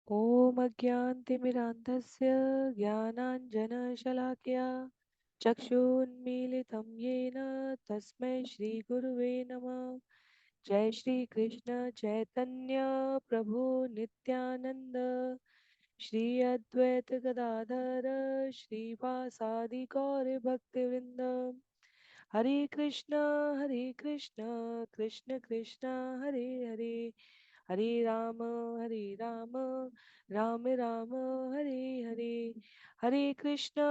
ॐ अज्ञानतिमिरान्धस्य ज्ञानाञ्जनशलाकया चक्षुन्मीलितं येन तस्मै श्रीगुरुवे नमः। जय श्री कृष्ण चैतन्य प्रभु नित्यानंद, श्री अद्वैत गदाधर श्रीवासादि गौर भक्तवृंद। हरे कृष्ण कृष्ण कृष्ण हरे हरे, हरे राम राम राम हरे हरे। हरे कृष्ण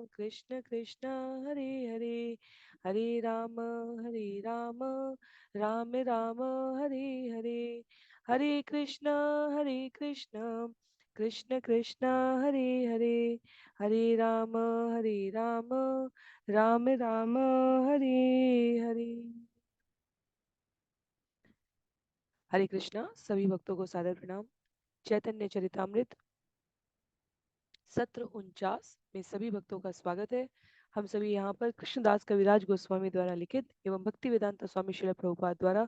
कृष्ण कृष्ण हरे हरे, हरे राम राम राम हरे हरे। हरे कृष्ण कृष्ण कृष्ण हरे हरे, हरे राम राम राम हरे हरे। हरे कृष्णा। सभी भक्तों को सादर प्रणाम। चैतन्य चरितामृत सत्र 49 में सभी भक्तों का स्वागत है। हम सभी यहाँ पर कृष्णदास कविराज गोस्वामी द्वारा लिखित एवं भक्ति वेदांत स्वामी श्रील प्रभुपाद द्वारा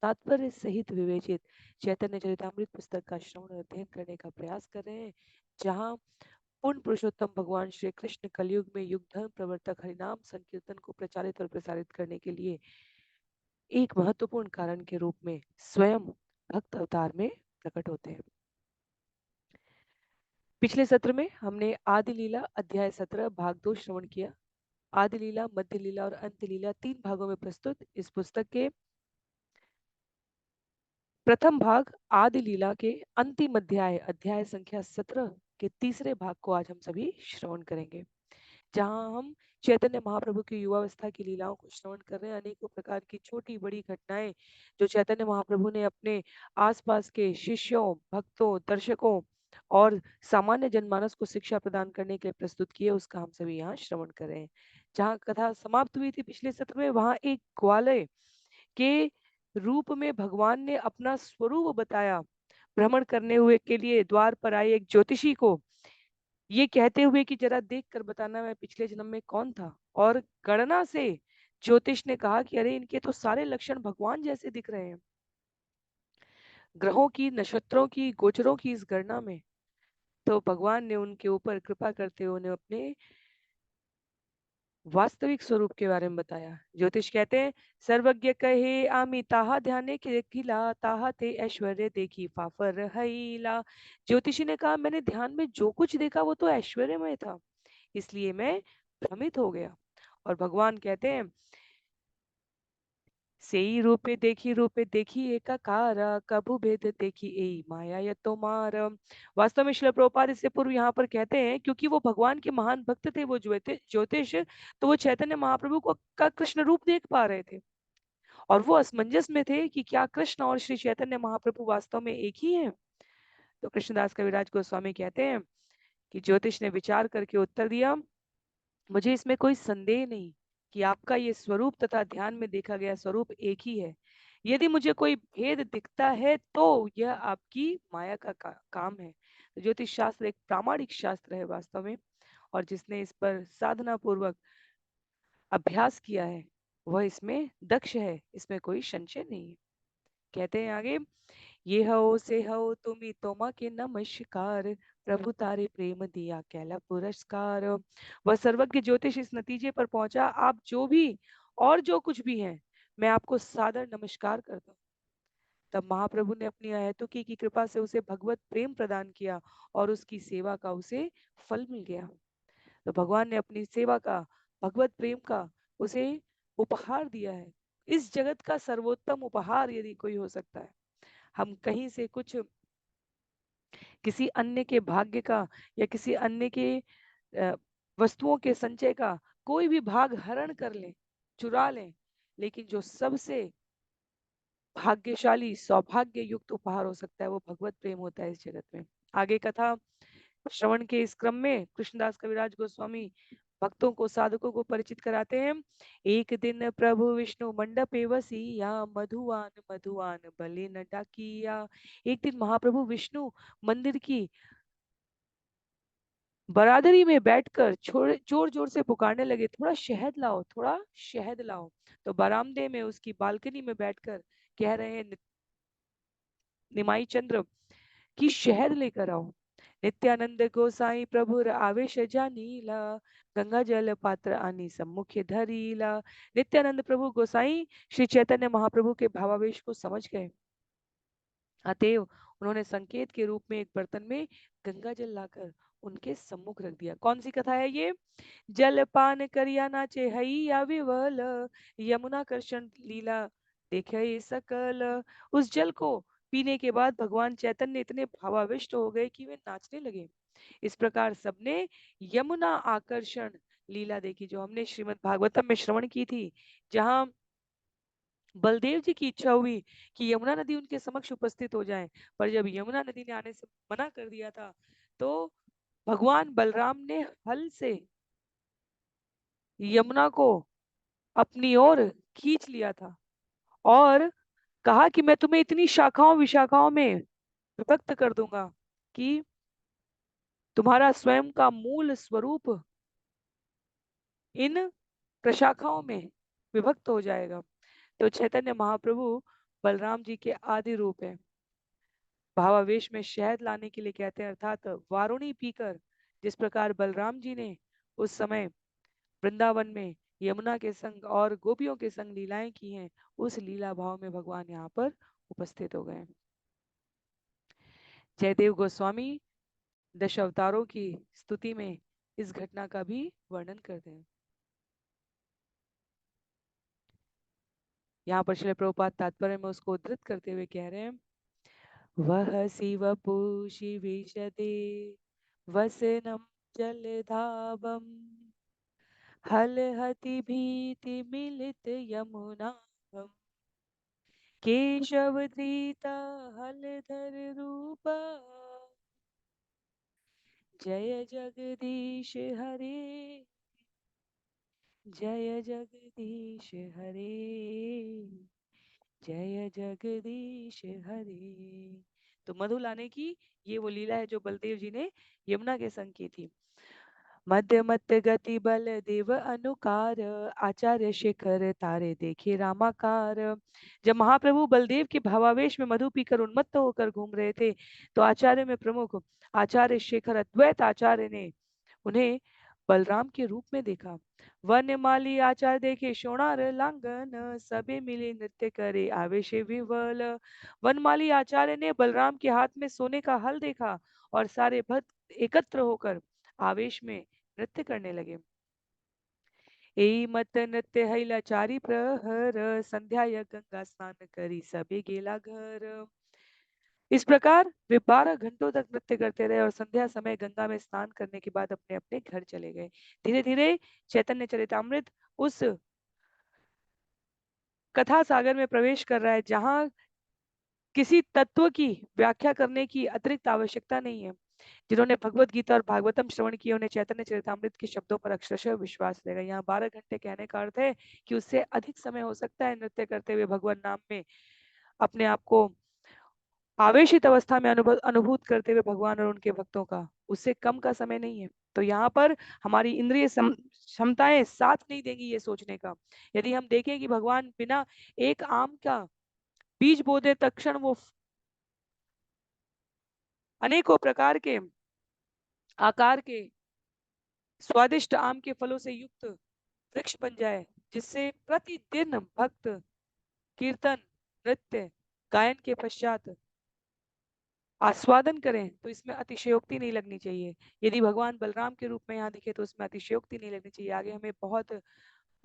तात्पर्य सहित विवेचित चैतन्य चरितामृत पुस्तक का श्रवण और अध्ययन करने का प्रयास कर रहे हैं, जहाँ पूर्ण पुरुषोत्तम भगवान श्री कृष्ण कलयुग में युग धर्म प्रवर्तक हरिनाम संकीर्तन को प्रचारित और प्रसारित करने के लिए एक महत्वपूर्ण कारण के रूप में स्वयं भक्त अवतार में प्रकट होते हैं। पिछले सत्र में हमने आदि लीला अध्याय 17 भाग 2 श्रवण किया। आदि लीला, मध्य लीला और अंत लीला 3 भागों में प्रस्तुत इस पुस्तक के प्रथम भाग आदि लीला के अंतिम अध्याय अध्याय संख्या 17 के तीसरे भाग को आज हम सभी श्रवण करेंगे, जहां हम चैतन्य महाप्रभु की युवावस्था की लीलाओं को श्रवण कर रहे हैं। अनेकों प्रकार की छोटी बड़ी घटनाएं जो चैतन्य महाप्रभु ने अपने आसपास के शिष्यों, भक्तों, दर्शकों और सामान्य जनमानस को शिक्षा प्रदान करने के लिए प्रस्तुत किए, उसका हम सभी यहाँ श्रवण कर रहे हैं। जहाँ कथा समाप्त हुई थी पिछले सत्र में, वहां एक ग्वालय के रूप में भगवान ने अपना स्वरूप बताया, भ्रमण करने हुए के लिए द्वार पर आए एक ज्योतिषी को, ये कहते हुए कि जरा देख कर बताना मैं पिछले जन्म में कौन था। और गणना से ज्योतिष ने कहा कि अरे इनके तो सारे लक्षण भगवान जैसे दिख रहे हैं। ग्रहों की, नक्षत्रों की, गोचरों की इस गणना में तो भगवान ने उनके ऊपर कृपा करते हुए उन्हें अपने वास्तविक स्वरूप के बारे में बताया। ज्योतिष कहते हैं, सर्वज्ञ कहे आमी ताहा ध्याने के खिला ताहा ते ऐश्वर्य देखी फाफर हईला। ज्योतिषी ने कहा, मैंने ध्यान में जो कुछ देखा वो तो ऐश्वर्यमय था, इसलिए मैं भ्रमित हो गया। और भगवान कहते हैं, सेई रूपे देखी एकाकार कभु भेद देखी ए माया ये तो मार। वास्तव में श्रील प्रभुपाद इससे पूर्व यहाँ पर कहते हैं, क्योंकि वो भगवान के महान भक्त थे, वो ज्योतिष, तो वो चैतन्य महाप्रभु को का कृष्ण रूप देख पा रहे थे और वो असमंजस में थे कि क्या कृष्ण और श्री चैतन्य महाप्रभु वास्तव में एक ही हैं। तो कृष्णदास कविराज गोस्वामी कहते हैं कि ज्योतिष ने विचार करके उत्तर दिया, मुझे इसमें कोई संदेह नहीं कि आपका ये स्वरूप तथा ध्यान में देखा गया स्वरूप एक ही है। यदि मुझे कोई भेद दिखता है तो यह आपकी माया का काम है। तो ज्योतिष शास्त्र एक प्रामाणिक शास्त्र है वास्तव में, और जिसने इस पर साधना पूर्वक अभ्यास किया है वह इसमें दक्ष है, इसमें कोई संशय नहीं है। कहते हैं आगे, ये हो से हो तुमी तोमा के नमस्कार, प्रभु तारे प्रेम दिया कैला पुरस्कार। वह सर्वज्ञ ज्योतिष इस नतीजे पर पहुंचा, आप जो भी और जो कुछ भी हैं, मैं आपको सादर नमस्कार करता हूँ। तब महाप्रभु ने अपनी अहेतुकी की कृपा से उसे भगवत प्रेम प्रदान किया और उसकी सेवा का उसे फल मिल गया। तो भगवान ने अपनी सेवा का, भगवत प्रेम का उसे उपहार दिया है। इस जगत का सर्वोत्तम उपहार यदि कोई हो सकता है, हम कहीं से कुछ किसी अन्य के भाग्य का या किसी अन्य के वस्तुओं के संचय का कोई भी भाग हरण कर लें, चुरा लें, लेकिन जो सबसे भाग्यशाली सौभाग्य युक्त उपहार हो सकता है वो भगवत प्रेम होता है इस जगत में। आगे कथा श्रवण के इस क्रम में कृष्णदास कविराज गोस्वामी भक्तों को, साधकों को परिचित कराते हैं। एक दिन प्रभु विष्णु मंडपे वसिया, मधुआन मधुआन बलि न डाकिया। एक दिन महाप्रभु विष्णु मंदिर की बरादरी में बैठकर जोर जोर से पुकारने लगे, थोड़ा शहद लाओ, थोड़ा शहद लाओ। तो बरामदे में उसकी बालकनी में बैठकर कह रहे हैं निमाई चंद्र कि शहद लेकर आओ। नित्यानंद गोसाई प्रभुर आवेश जानीला, गंगा जल पात्र आनी सम्मुख धरीला। नित्यानंद प्रभु गोसाई श्री चैतन्य महाप्रभु के भावावेश को समझ गए। अतएव उन्होंने संकेत के रूप में एक बर्तन में गंगा जल लाकर उनके सम्मुख रख दिया। कौन सी कथा है ये? जल पान करिया नाचे हैया विवल, यमुना कृष्ण लीला देखे सकल। उस जल को पीने के बाद भगवान चैतन्य इतने भावाविष्ट हो गए कि वे नाचने लगे। इस प्रकार सबने यमुना आकर्षण लीला देखी, जो हमने श्रीमद् भागवतम में श्रवण की थी, जहां बलदेव जी की इच्छा हुई कि यमुना नदी उनके समक्ष उपस्थित हो जाए, पर जब यमुना नदी ने आने से मना कर दिया था, तो भगवान बलराम ने हल से यमुना को अपनी ओर खींच लिया था और कहा कि मैं तुम्हें इतनी शाखाओं विशाखाओं में विभक्त कर दूंगा कि तुम्हारा स्वयं का मूल स्वरूप इन प्रशाखाओं में विभक्त हो जाएगा। तो चैतन्य महाप्रभु बलराम जी के आदि रूप है। भावावेश में शहद लाने के लिए कहते हैं, अर्थात वारुणी पीकर, जिस प्रकार बलराम जी ने उस समय वृंदावन में यमुना के संग और गोपियों के संग लीलाएं की हैं, उस लीला भाव में भगवान यहाँ पर उपस्थित हो गए। जयदेव गोस्वामी दश अवतारों की स्तुति में इस घटना का भी वर्णन करते हैं। यहाँ पर श्रील प्रभुपाद तात्पर्य में उसको उद्धृत करते हुए कह रहे हैं, वह शिव पूषि विशदे वसनम जलधावम, हलहति भीति मिलित यमुना, केशव धृता हलधर रूपा, जय जगदीश हरे, जय जगदीश हरे, जय जगदीश हरे। तो मधु लाने की ये वो लीला है जो बलदेव जी ने यमुना के संग की थी। मध्य मत गति बल देव अनुकार, आचार्य शेखर तारे देखे रामाकार। जब महाप्रभु बलदेव के भावावेश में मधु पीकर उन्मत्त होकर घूम रहे थे, तो आचार्य में प्रमुख आचार्य शेखर अद्वैत आचार्य ने उन्हें बलराम के रूप में देखा। वनमाली आचार्य देखे शोणार लांगन, सबे मिले नृत्य करे आवेश विवल। वनमाली आचार्य ने बलराम के हाथ में सोने का हल देखा और सारे भक्त एकत्र होकर आवेश में नृत्य करने लगे। एई मत नृत्य है लाचारी प्रहर, संध्या या गंगा स्नान करी सबे गेला घर। इस प्रकार वे 12 घंटों तक नृत्य करते रहे और संध्या समय गंगा में स्नान करने के बाद अपने अपने घर चले गए। धीरे धीरे चैतन्य चरितामृत उस कथा सागर में प्रवेश कर रहा है जहां किसी तत्व की व्याख्या करने की अतिरिक्त आवश्यकता नहीं है। जिन्होंने भगवत गीता और भागवतम श्रवण किए, उन्हें चैतन्य चरितामृत के शब्दों पर अक्षरशः विश्वास रहेगा। यहाँ 12 घंटे कहने का अर्थ है कि उससे अधिक समय हो सकता है नृत्य करते हुए भगवान नाम में अपने आप को आवेशित अवस्था में अनुभूत करते हुए भगवान और उनके भक्तों का, उससे कम का समय नहीं है। तो यहाँ पर हमारी इंद्रिय क्षमताएं साथ नहीं देंगी ये सोचने का। यदि हम देखें कि भगवान बिना एक आम का बीज बो दे तत्क्षण वो अनेकों प्रकार के आकार के स्वादिष्ट आम के फलों से युक्त वृक्ष बन जाए, जिससे प्रतिदिन भक्त कीर्तन नृत्य गायन के पश्चात आस्वादन करें, तो इसमें अतिशयोक्ति नहीं लगनी चाहिए। यदि भगवान बलराम के रूप में यहाँ दिखे तो उसमें अतिशयोक्ति नहीं लगनी चाहिए। आगे हमें बहुत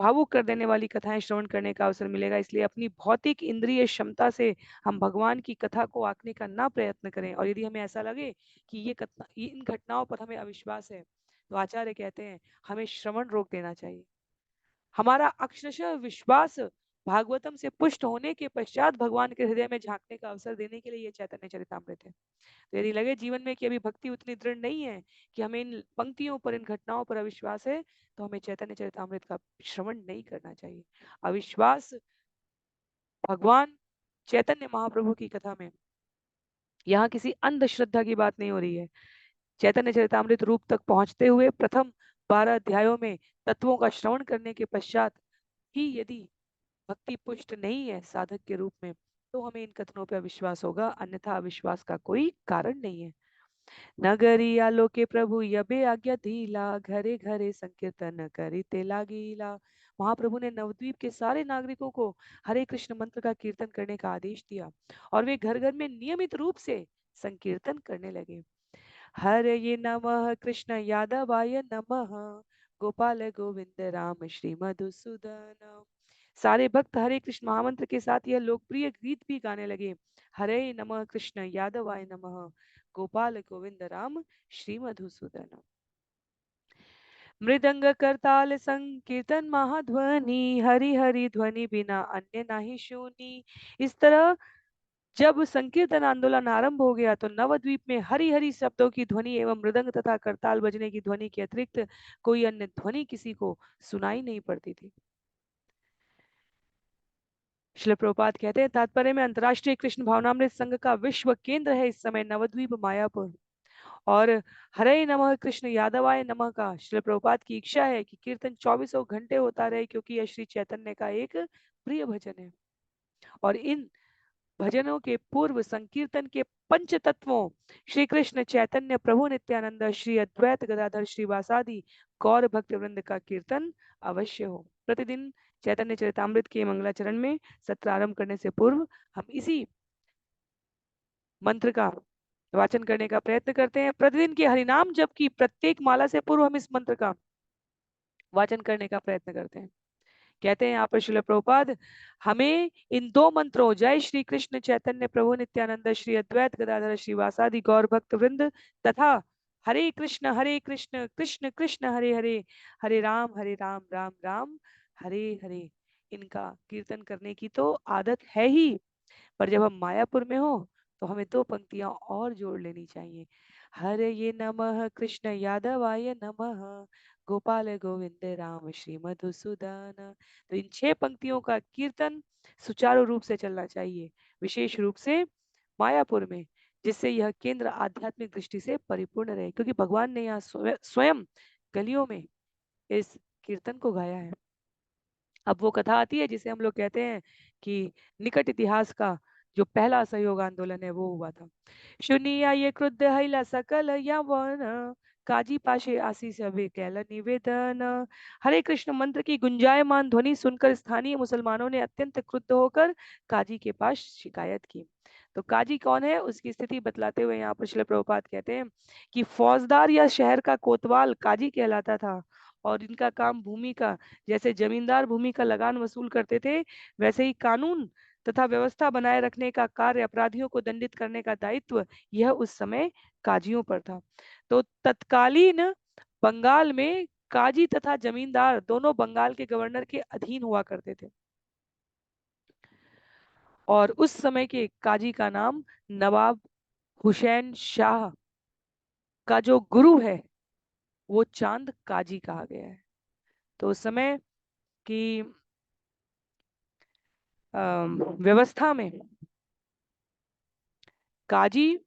भावुक कर देने वाली कथाएं श्रवण करने का अवसर मिलेगा, इसलिए अपनी भौतिक इंद्रिय क्षमता से हम भगवान की कथा को आंकने का ना प्रयत्न करें। और यदि हमें ऐसा लगे कि इन घटनाओं पर हमें अविश्वास है, तो आचार्य कहते हैं हमें श्रवण रोक देना चाहिए। हमारा अक्षरशः विश्वास भागवतम से पुष्ट होने के पश्चात भगवान के हृदय में झांकने का अवसर देने के लिए ये चैतन्य चरितामृत है। तो यदि लगे जीवन में कि अभी भक्ति उतनी दृढ़ नहीं है कि हमें इन पंक्तियों पर इन घटनाओं पर अविश्वास है, तो हमें चैतन्य चरितामृत का श्रवण नहीं करना चाहिए। अविश्वास भगवान चैतन्य महाप्रभु की कथा में यहाँ किसी अंधश्रद्धा की बात नहीं हो रही है। चैतन्य चरितामृत रूप तक पहुंचते हुए प्रथम 12 अध्यायों में तत्वों का श्रवण करने के पश्चात ही यदि भक्ति पुष्ट नहीं है साधक के रूप में, तो हमें इन कथनों पर विश्वास होगा, अन्यथा अविश्वास का कोई कारण नहीं है। नगरी आलोके प्रभु यबे आज्ञा दीला, घरे घरे संकीर्तन करीते लागीला। महाप्रभु ने नवद्वीप के सारे नागरिकों को हरे कृष्ण मंत्र का कीर्तन करने का आदेश दिया और वे घर घर में नियमित रूप से संकीर्तन करने लगे। हरये नमः कृष्ण यादवाय नमः, गोपाल गोविंद राम श्री मधुसूदन। सारे भक्त हरे कृष्ण महामंत्र के साथ यह लोकप्रिय गीत भी गाने लगे। हरे नमः कृष्ण यादवाय नमः, गोपाल गोविंद राम श्री मधुसूदन। मृदंग करताल संकीर्तन महाध्वनि, हरि हरि ध्वनि बिना अन्य नाही शूनी। इस तरह जब संकीर्तन आंदोलन आरंभ हो गया तो नवद्वीप में हरि हरि शब्दों की ध्वनि एवं मृदंग तथा करताल बजने की ध्वनि के अतिरिक्त कोई अन्य ध्वनि किसी को सुनाई नहीं पड़ती थी। श्रील प्रभुपाद कहते हैं, तात्पर्य में अंतर्राष्ट्रीय कृष्ण भावनामृत संघ का विश्व केंद्र है इस समय नवद्वीप मायापुर। और हरे नमः कृष्ण यादवाय नमः का श्रील प्रभुपाद की इच्छा है कि कीर्तन 24 घंटे होता रहे, क्योंकि यह श्री चैतन्य का एक प्रिय भजन है। और इन भजनों के पूर्व संकीर्तन के पंच तत्वों श्री कृष्ण चैतन्य प्रभु नित्यानंद श्री अद्वैत गदाधर श्रीवासादि गौर भक्त वृंद का कीर्तन अवश्य हो। प्रतिदिन चैतन्य चरितामृत के मंगलाचरण में सत्र आरंभ करने से पूर्व हम इसी मंत्र का वाचन करने का प्रयत्न करते हैं। प्रतिदिन के हरिनाम जप की प्रत्येक माला से पूर्व हम इस मंत्र का वाचन करने का प्रयत्न करते हैं। कहते हैं यहाँ पर श्रील प्रभुपाद, हमें इन दो मंत्रों जय श्री कृष्ण चैतन्य प्रभु नित्यानंद श्री अद्वैत गदाधर श्रीवासादि गौर भक्त वृंद तथा हरे कृष्ण कृष्ण कृष्ण हरे हरे, हरे राम राम राम हरे हरे, इनका कीर्तन करने की तो आदत है ही, पर जब हम मायापुर में हो तो हमें दो पंक्तियां और जोड़ लेनी चाहिए। हरे ये नमः कृष्ण यादवाय नमः, गोपाल गोविंद राम श्री मधुसूदन। तो इन 6 पंक्तियों का कीर्तन सुचारू रूप से चलना चाहिए, विशेष रूप से मायापुर में, जिससे यह केंद्र आध्यात्मिक दृष्टि से परिपूर्ण रहे, क्योंकि भगवान ने यहाँ स्वयं गलियों में इस कीर्तन को गाया है। अब वो कथा आती है जिसे हम लोग कहते हैं कि निकट इतिहास का जो पहला असहयोग आंदोलन है वो हुआ था। सुनिया ये क्रुद्ध हैला सकल यवन, काजी पाशे आशीष अवे कैल निवेदन। हरे कृष्ण मंत्र की गुंजायमान ध्वनि सुनकर स्थानीय मुसलमानों ने अत्यंत क्रुद्ध होकर काजी के पास शिकायत की। तो काजी कौन है उसकी स्थिति बतलाते हुए यहाँ पर श्रील प्रभुपाद कहते हैं कि फौजदार या शहर का कोतवाल काजी कहलाता था, और इनका काम भूमि का, जैसे जमींदार भूमि का लगान वसूल करते थे, वैसे ही कानून तथा व्यवस्था बनाए रखने का कार्य, अपराधियों को दंडित करने का दायित्व, यह उस समय काजियों पर था। तो तत्कालीन बंगाल में काजी तथा जमींदार दोनों बंगाल के गवर्नर के अधीन हुआ करते थे, और उस समय के काजी का नाम नवाब हुसैन शाह का जो गुरु है वो चांद काजी कहा गया है। तो उस समय की व्यवस्था में काजी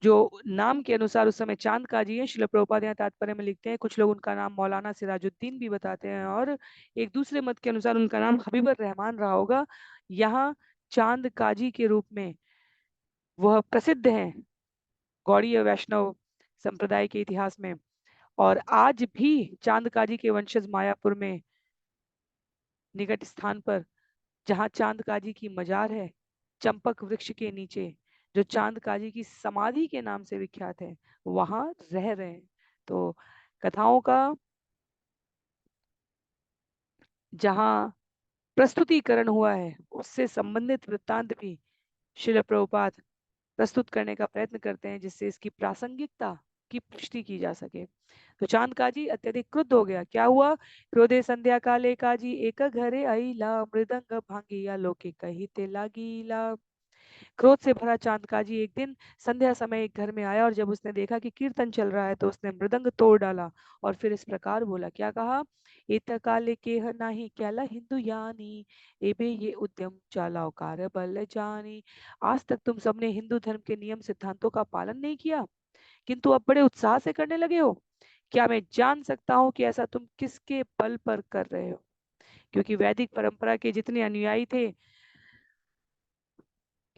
जो नाम के अनुसार उस समय चांद काजी है, श्रील प्रभुपाद यहाँ तात्पर्य में लिखते हैं, कुछ लोग उनका नाम मौलाना सिराजुद्दीन भी बताते हैं, और एक दूसरे मत के अनुसार उनका नाम हबीबर रहमान रहा होगा। यहाँ चांद काजी के रूप में वह प्रसिद्ध हैं गौड़ीय वैष्णव संप्रदाय के इतिहास में। और आज भी चांद काजी के वंशज मायापुर में निकट स्थान पर, जहाँ चांद काजी की मजार है, चंपक वृक्ष के नीचे, जो चांद काजी की समाधि के नाम से विख्यात है, वहां रह रहे हैं। तो कथाओं का जहाँ प्रस्तुतिकरण हुआ है उससे संबंधित वृत्तांत भी श्रील प्रभुपाद प्रस्तुत करने का प्रयत्न करते हैं, जिससे इसकी प्रासंगिकता की पुष्टि की जा सके। तो चांद काजी अत्यधिक क्रुद्ध हो गया। क्या हुआ? क्रोधे संध्या काले काजी एक घरे आईला, मृदंग भांगिया लोके कही ते लागीला। क्रोध से भरा चांद काजी एक दिन संध्या समय एक घर में आया, और जब उसने देखा कि कीर्तन चल रहा है तो उसने मृदंग तोड़ डाला और फिर इस प्रकार बोला। क्या कहा? इत काले के नाही क्याला हिंदू यानी, एबे ये उद्यम चालाओ कार्य बल जानी। आज तक तुम सबने हिंदू धर्म के नियम सिद्धांतों का पालन नहीं किया, किंतु अब बड़े उत्साह से करने लगे हो। क्या मैं जान सकता हूँ कि ऐसा तुम किसके बल पर कर रहे हो? क्योंकि वैदिक परंपरा के जितने अनुयायी थे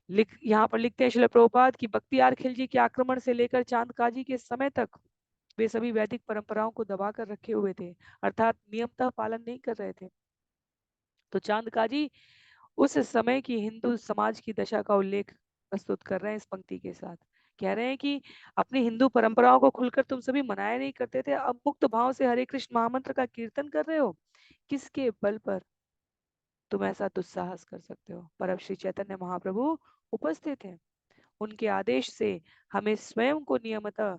यहाँ पर लिखते हैं शिला प्रभुपाद की बख्तियार खिलजी के आक्रमण से लेकर चांद काजी के समय तक वे सभी वैदिक परंपराओं को दबा कर रखे हुए थे, अर्थात नियमतः पालन नहीं कर रहे थे। तो चांद काजी उस समय की हिंदू समाज की दशा का उल्लेख प्रस्तुत कर रहे हैं इस पंक्ति के साथ। कह रहे हैं कि अपनी हिंदू परंपराओं को खुलकर तुम सभी मनाया नहीं करते थे, अब मुक्त भाव से हरे कृष्ण महामंत्र का कीर्तन कर रहे हो। किसके बल पर तुम ऐसा दुस्साहस कर सकते हो? पर अब श्री चैतन्य महाप्रभु उपस्थित हैं। उनके आदेश से हमें स्वयं को नियमतः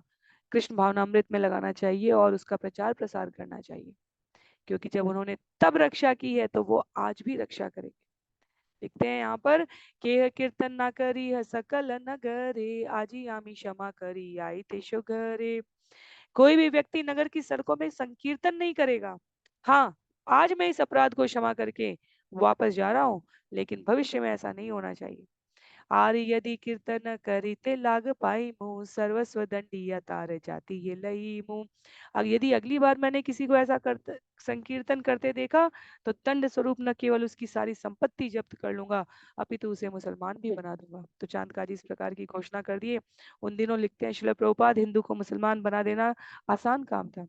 कृष्ण भावनामृत में लगाना चाहिए और उसका प्रचार प्रसार करना चाहिए, क्योंकि जब उन्होंने तब रक्षा की है तो वो आज भी रक्षा करेंगे। लिखते हैं यहाँ पर के कीर्तन ना करी है सकल नगरे, आजी आमी क्षमा करी आई तेशो घरे। कोई भी व्यक्ति नगर की सड़कों में संकीर्तन नहीं करेगा। हाँ, आज मैं इस अपराध को क्षमा करके वापस जा रहा हूँ, लेकिन भविष्य में ऐसा नहीं होना चाहिए। आर यदि कीर्तन करिते लाग पाई मुँह, सर्वस्व दंडिया तार जाति ये लई मुँह। यदि अगली बार मैंने किसी को ऐसा करते संकीर्तन करते देखा तो दंड स्वरूप न केवल उसकी सारी संपत्ति जब्त कर लूंगा, अपितु उसे मुसलमान भी बना दूंगा। तो चांद काजी इस प्रकार की घोषणा कर दिए। उन दिनों लिखते हैं श्रील प्रभुपाद, हिंदू को मुसलमान बना देना आसान काम था।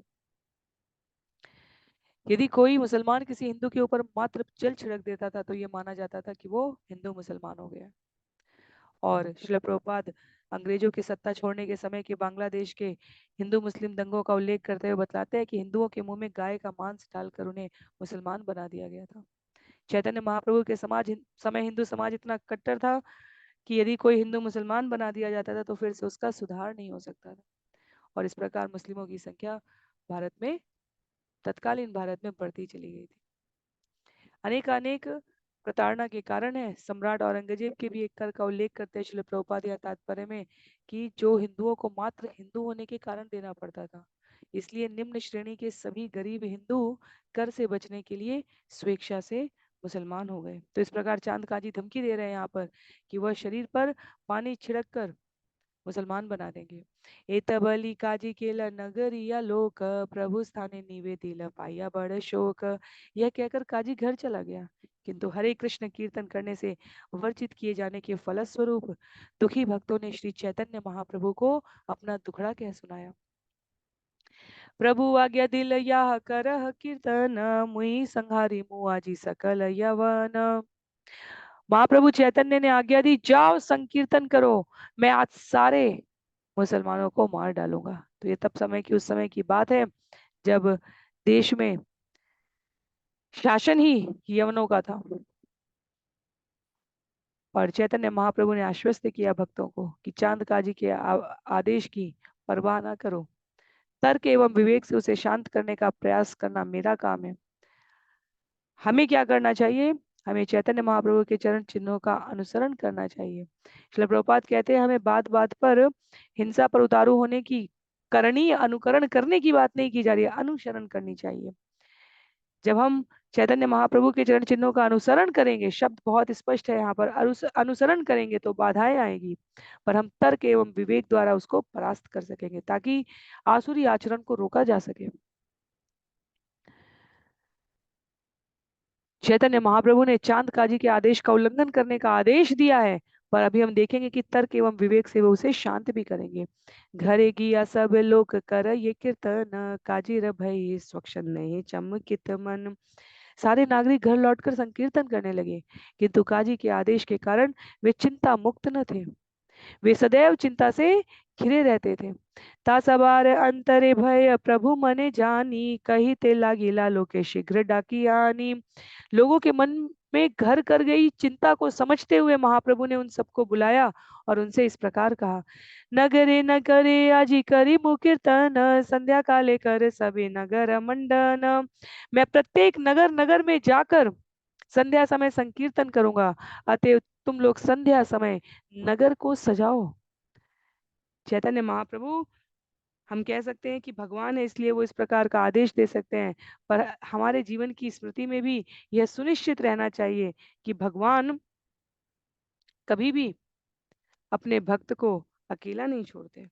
यदि कोई मुसलमान किसी हिंदू के ऊपर मात्र जल छिड़क देता था तो ये माना जाता था कि वो हिंदू मुसलमान हो गया। और श्रील प्रभुपाद अंग्रेजों की सत्ता छोड़ने के समय के बांग्लादेश के हिंदू मुस्लिम दंगों का उल्लेख करते हुए बतलाते हैं कि हिंदुओं के मुंह में गाय का मांस डालकर उन्हें मुसलमान बना दिया गया था। चैतन्य महाप्रभु के समय हिंदू समाज इतना कट्टर था कि यदि कोई हिंदू मुसलमान बना दिया जाता था तो फिर से उसका सुधार नहीं हो सकता था। और इस प्रकार मुस्लिमों की संख्या भारत में, तत्कालीन भारत में बढ़ती चली गई थी। अनेक अनेक प्रताड़ना के कारण है। सम्राट औरंगजेब के भी एक कर का उल्लेख करते हैं श्रील प्रभुपाद या तात्पर्य में कि जो हिंदुओं को मात्र हिंदू होने के कारण देना पड़ता था, इसलिए निम्न श्रेणी के सभी गरीब हिंदू कर से बचने के लिए स्वेच्छा से मुसलमान हो गए। तो इस प्रकार चांद काजी धमकी दे रहे हैं यहाँ पर कि वह शरीर पर पानी छिड़क कर मुसलमान बना देंगे। एतबली काजी केला नगरिया लोक, प्रभु स्थाने निवेदिल पाया बड़ शोक। यह कहकर काजी घर चला गया, किंतु हरे कृष्ण कीर्तन करने से वर्जित किए जाने के फलस्वरूप दुखी भक्तों ने श्री चैतन्य महाप्रभु को अपना दुखड़ा कह सुनाया। प्रभु आज्ञा दिल यह करह कीर्तन, मुई संहारी मुआजी सकल यवन। महाप्रभु चैतन्य ने आज्ञा दी, जाओ संकीर्तन करो, मैं आज सारे मुसलमानों को मार डालूंगा। तो ये तब समय की, उस समय की बात है जब देश में शासन ही यवनों का था। और चैतन्य महाप्रभु ने आश्वस्त किया भक्तों को कि चांद काजी के आदेश की परवाह ना करो, तर्क एवं विवेक से उसे शांत करने का प्रयास करना मेरा काम है। हमें क्या करना चाहिए? हमें चैतन्य महाप्रभु के चरण चिन्हों का अनुसरण करना चाहिए। श्रील प्रभुपाद कहते हैं हमें बात बात पर हिंसा पर उतारू होने की करनी, अनुकरण करने की बात नहीं की जा रही है, अनुसरण करनी चाहिए। जब हम चैतन्य महाप्रभु के चरण चिन्हों का अनुसरण करेंगे, शब्द बहुत स्पष्ट है यहाँ पर, अनुसरण करेंगे तो बाधाएं आएगी, पर हम तर्क एवं विवेक द्वारा उसको परास्त कर सकेंगे ताकि आसुरी आचरण को रोका जा सके। चैतन्य महाप्रभु ने चांद काजी के आदेश का उल्लंघन करने का आदेश दिया है, पर अभी हम देखेंगे कि तर्क एवं विवेक से वो उसे शांत भी करेंगे। घरे गिया सब लोग कर ये कीर्तन, काजीर भई स्वक्षण नहीं चमकित मन। सारे नागरिक घर लौटकर संकीर्तन करने लगे, किंतु काजी के आदेश के कारण वे चिंता मुक्त न थे। वे सदैव चिंता से घिरे रहते थे। तासबार अंतरे भय प्रभु मने जानी, कही ते लागी लालो के शीघ्र डाकी आनी। लोगों के मन में घर कर गई चिंता को समझते हुए महाप्रभु ने उन सबको बुलाया और उनसे इस प्रकार कहा, नगरे नगरे आजी करी मुकीर्तन, संध्या काले कर सभी नगर मंडन। मैं प्रत्येक नगर नगर में जाकर संध्या समय संकीर्तन करूंगा, अतएव तुम लोग संध्या समय नगर को सजाओ। चैतन्य महाप्रभु, हम कह सकते हैं कि भगवान है, इसलिए वो इस प्रकार का आदेश दे सकते हैं, पर हमारे जीवन की स्मृति में भी यह सुनिश्चित रहना चाहिए कि भगवान कभी भी अपने भक्त को अकेला नहीं छोड़ते।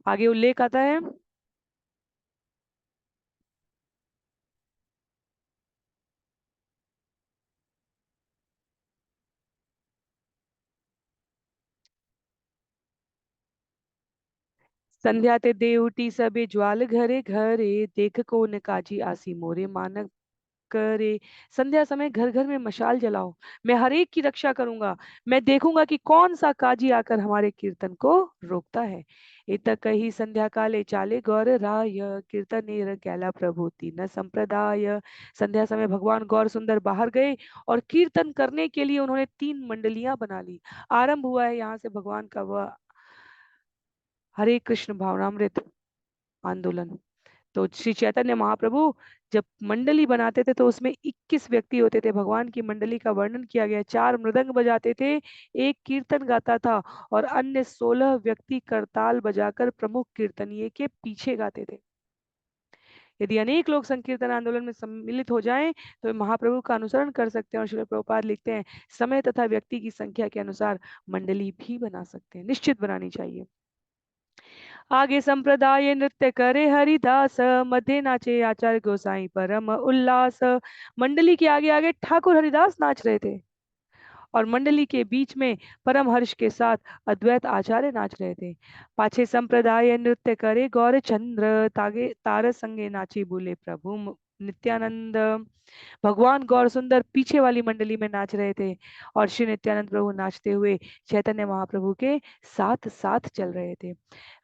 आगे उल्लेख आता है, संध्या ते दे उठी सबे ज्वाल घरे घरे, देख को न काजी आसी मोरे मानक करे। संध्या समय घर घर में मशाल जलाओ, मैं हर एक की रक्षा करूंगा। मैं देखूंगा कि कौन सा काजी आकर हमारे कीर्तन को रोकता है। इत कही संध्या काले चाले गौर राय, कीर्तनेर कैला प्रभुति न संप्रदाय। संध्या समय भगवान गौर सुंदर बाहर गए और कीर्तन करने के लिए उन्होंने 3 मंडलियां बना ली। आरंभ हुआ है यहाँ से भगवान का वह हरे कृष्ण भावनामृत आंदोलन। तो श्री चैतन्य महाप्रभु जब मंडली बनाते थे तो उसमें 21 व्यक्ति होते थे। भगवान की मंडली का वर्णन किया गया। 4 मृदंग बजाते थे, एक कीर्तन गाता था और अन्य 16 व्यक्ति करताल बजाकर प्रमुख कीर्तनीय के पीछे गाते थे। यदि अनेक लोग संकीर्तन आंदोलन में सम्मिलित हो जाएं तो वे महाप्रभु का अनुसरण कर सकते हैं। और श्रील प्रभुपाद लिखते हैं समय तथा व्यक्ति की संख्या के अनुसार मंडली भी बना सकते हैं, निश्चित बनानी चाहिए। आगे संप्रदाय नृत्य करे हरिदास, मध्य नाचे आचार्य गोसाई परम उल्लास। मंडली के आगे आगे ठाकुर हरिदास नाच रहे थे और मंडली के बीच में परम हर्ष के साथ अद्वैत आचार्य नाच रहे थे। पाछे संप्रदाय नृत्य करे गौर चंद्र, तागे तार संगे नाची बोले प्रभु नित्यानंद। भगवान गौर सुंदर पीछे वाली मंडली में नाच रहे थे और श्री नित्यानंद प्रभु नाचते हुए चैतन्य महाप्रभु के साथ साथ चल रहे थे।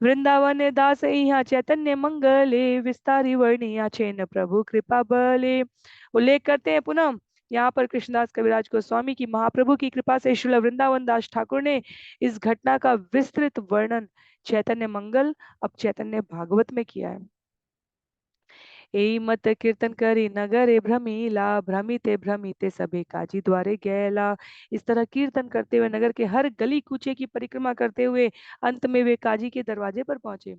वृंदावन दास यहाँ चैतन्य मंगले, विस्तारी वर्णिया छेन प्रभु कृपा बले। उल्लेख करते हैं पुनः यहाँ पर कृष्णदास कविराज गोस्वामी की महाप्रभु की कृपा से श्रील वृंदावन दास ठाकुर ने इस घटना का विस्तृत वर्णन चैतन्य मंगल अब चैतन्य भागवत में किया है। एई मत कीर्तन करी नगरे भ्रमीला, भ्रमिते भ्रमिते सभे काजी द्वारे गैला। इस तरह कीर्तन करते हुए नगर के हर गली कूचे की परिक्रमा करते हुए अंत में वे काजी के दरवाजे पर पहुंचे।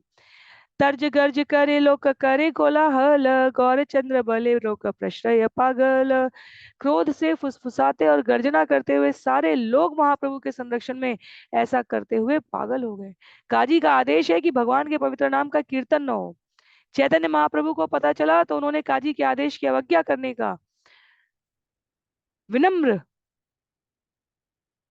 तर्ज गर्ज करे लोक करे कोलाहल, गौर चंद्र बले रोक प्रश्रय पागल। क्रोध से फुसफुसाते और गर्जना करते हुए सारे लोग महाप्रभु के संरक्षण में ऐसा करते हुए पागल हो गए। काजी का आदेश है कि भगवान के पवित्र नाम का कीर्तन न हो। चैतन्य महाप्रभु को पता चला तो उन्होंने काजी के आदेश की अवज्ञा करने का, विनम्र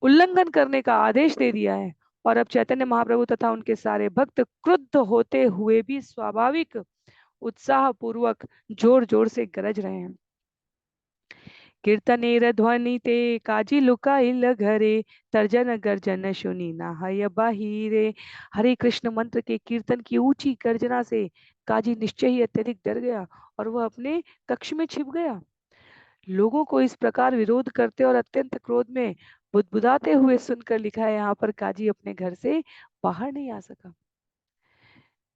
उल्लंघन करने का आदेश दे दिया है। और अब चैतन्य महाप्रभु तथा उनके सारे भक्त क्रुद्ध होते हुए भी स्वाभाविक उत्साह पूर्वक जोर जोर से गरज रहे हैं। कीर्तनेर ध्वनि ते काजी लुकाइल घरे, तर्जन गर्जन सुनी नाहय बाहिरे। हरे कृष्ण मंत्र के कीर्तन की ऊंची गर्जना से काजी निश्चय ही अत्यधिक डर गया और वह अपने कक्ष में छिप गया। लोगों को इस प्रकार विरोध करते और अत्यंत क्रोध में बुदबुदाते हुए सुनकर लिखा है यहाँ पर काजी अपने घर से बाहर नहीं आ सका।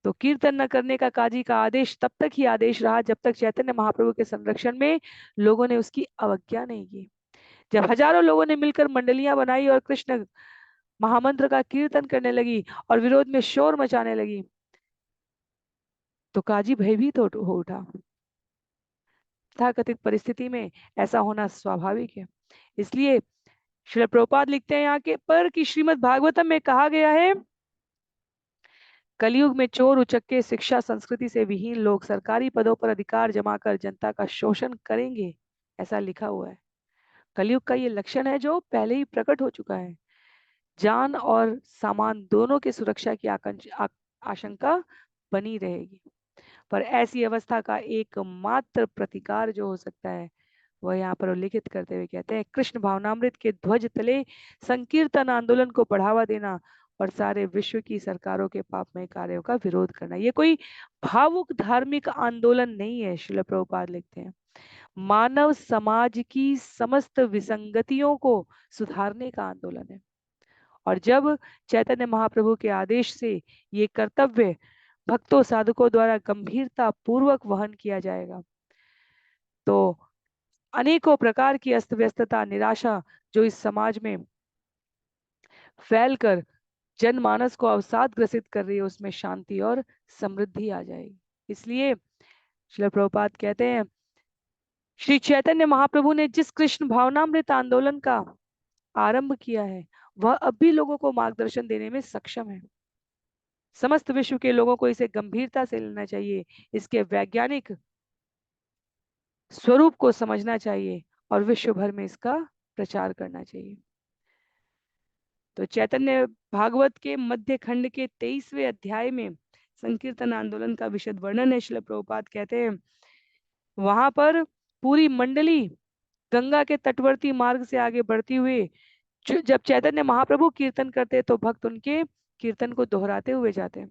तो कीर्तन न करने का काजी का आदेश तब तक ही आदेश रहा जब तक चैतन्य महाप्रभु के संरक्षण में लोगों ने उसकी अवज्ञा नहीं की। जब हजारों लोगों ने मिलकर मंडलियां बनाई और कृष्ण महामंत्र का कीर्तन करने लगी और विरोध में शोर मचाने लगी तो काजी भयभीत हो उठा। तथाकथित परिस्थिति में ऐसा होना स्वाभाविक है। इसलिए श्रील प्रभुपाद लिखते हैं यहाँ के पर कि श्रीमद् भागवतम में कहा गया है कलयुग में चोर उचक्के शिक्षा संस्कृति से विहीन लोग सरकारी पदों पर अधिकार जमाकर जनता का शोषण करेंगे, ऐसा लिखा हुआ है। कलयुग का ये लक्षण है जो पहले ही प्रकट हो चुका है। जान और सामान दोनों की सुरक्षा की आशंका बनी रहेगी। पर ऐसी अवस्था का एकमात्र प्रतिकार जो हो सकता है वह यहाँ पर उल्लेखित करते हुए कहते हैं कृष्ण भावनामृत के ध्वज तले संकीर्तन आंदोलन को बढ़ावा देना और सारे विश्व की सरकारों के पापमय कार्यों का विरोध करना। ये कोई भावुक धार्मिक आंदोलन नहीं है। श्रील प्रभुपाद लिखते हैं मानव समाज की समस्त विसंगतियों को सुधारने का आंदोलन है। और जब चैतन्य महाप्रभु के आदेश से ये कर्तव्य भक्तों साधकों द्वारा गंभीरता पूर्वक वहन किया जाएगा तो अनेकों प्रकार की अस्त व्यस्तता निराशा जो इस समाज में फैलकर जनमानस को अवसाद ग्रसित कर रही है उसमें शांति और समृद्धि आ जाएगी। इसलिए श्रील प्रभुपाद कहते हैं श्री चैतन्य महाप्रभु ने जिस कृष्ण भावनामृत आंदोलन का आरंभ किया है वह अब भी लोगों को मार्गदर्शन देने में सक्षम है। समस्त विश्व के लोगों को इसे गंभीरता से लेना चाहिए, इसके वैज्ञानिक स्वरूप को समझना चाहिए और विश्व भर में इसका प्रचार करना चाहिए। तो चैतन्य भागवत के मध्य खंड के 23वें अध्याय में संकीर्तन आंदोलन का विशद वर्णन है। श्रील प्रभुपाद कहते हैं वहां पर पूरी मंडली गंगा के तटवर्ती मार्ग से आगे बढ़ती हुई जब चैतन्य महाप्रभु कीर्तन करते तो भक्त उनके कीर्तन को दोहराते हुए जाते हैं।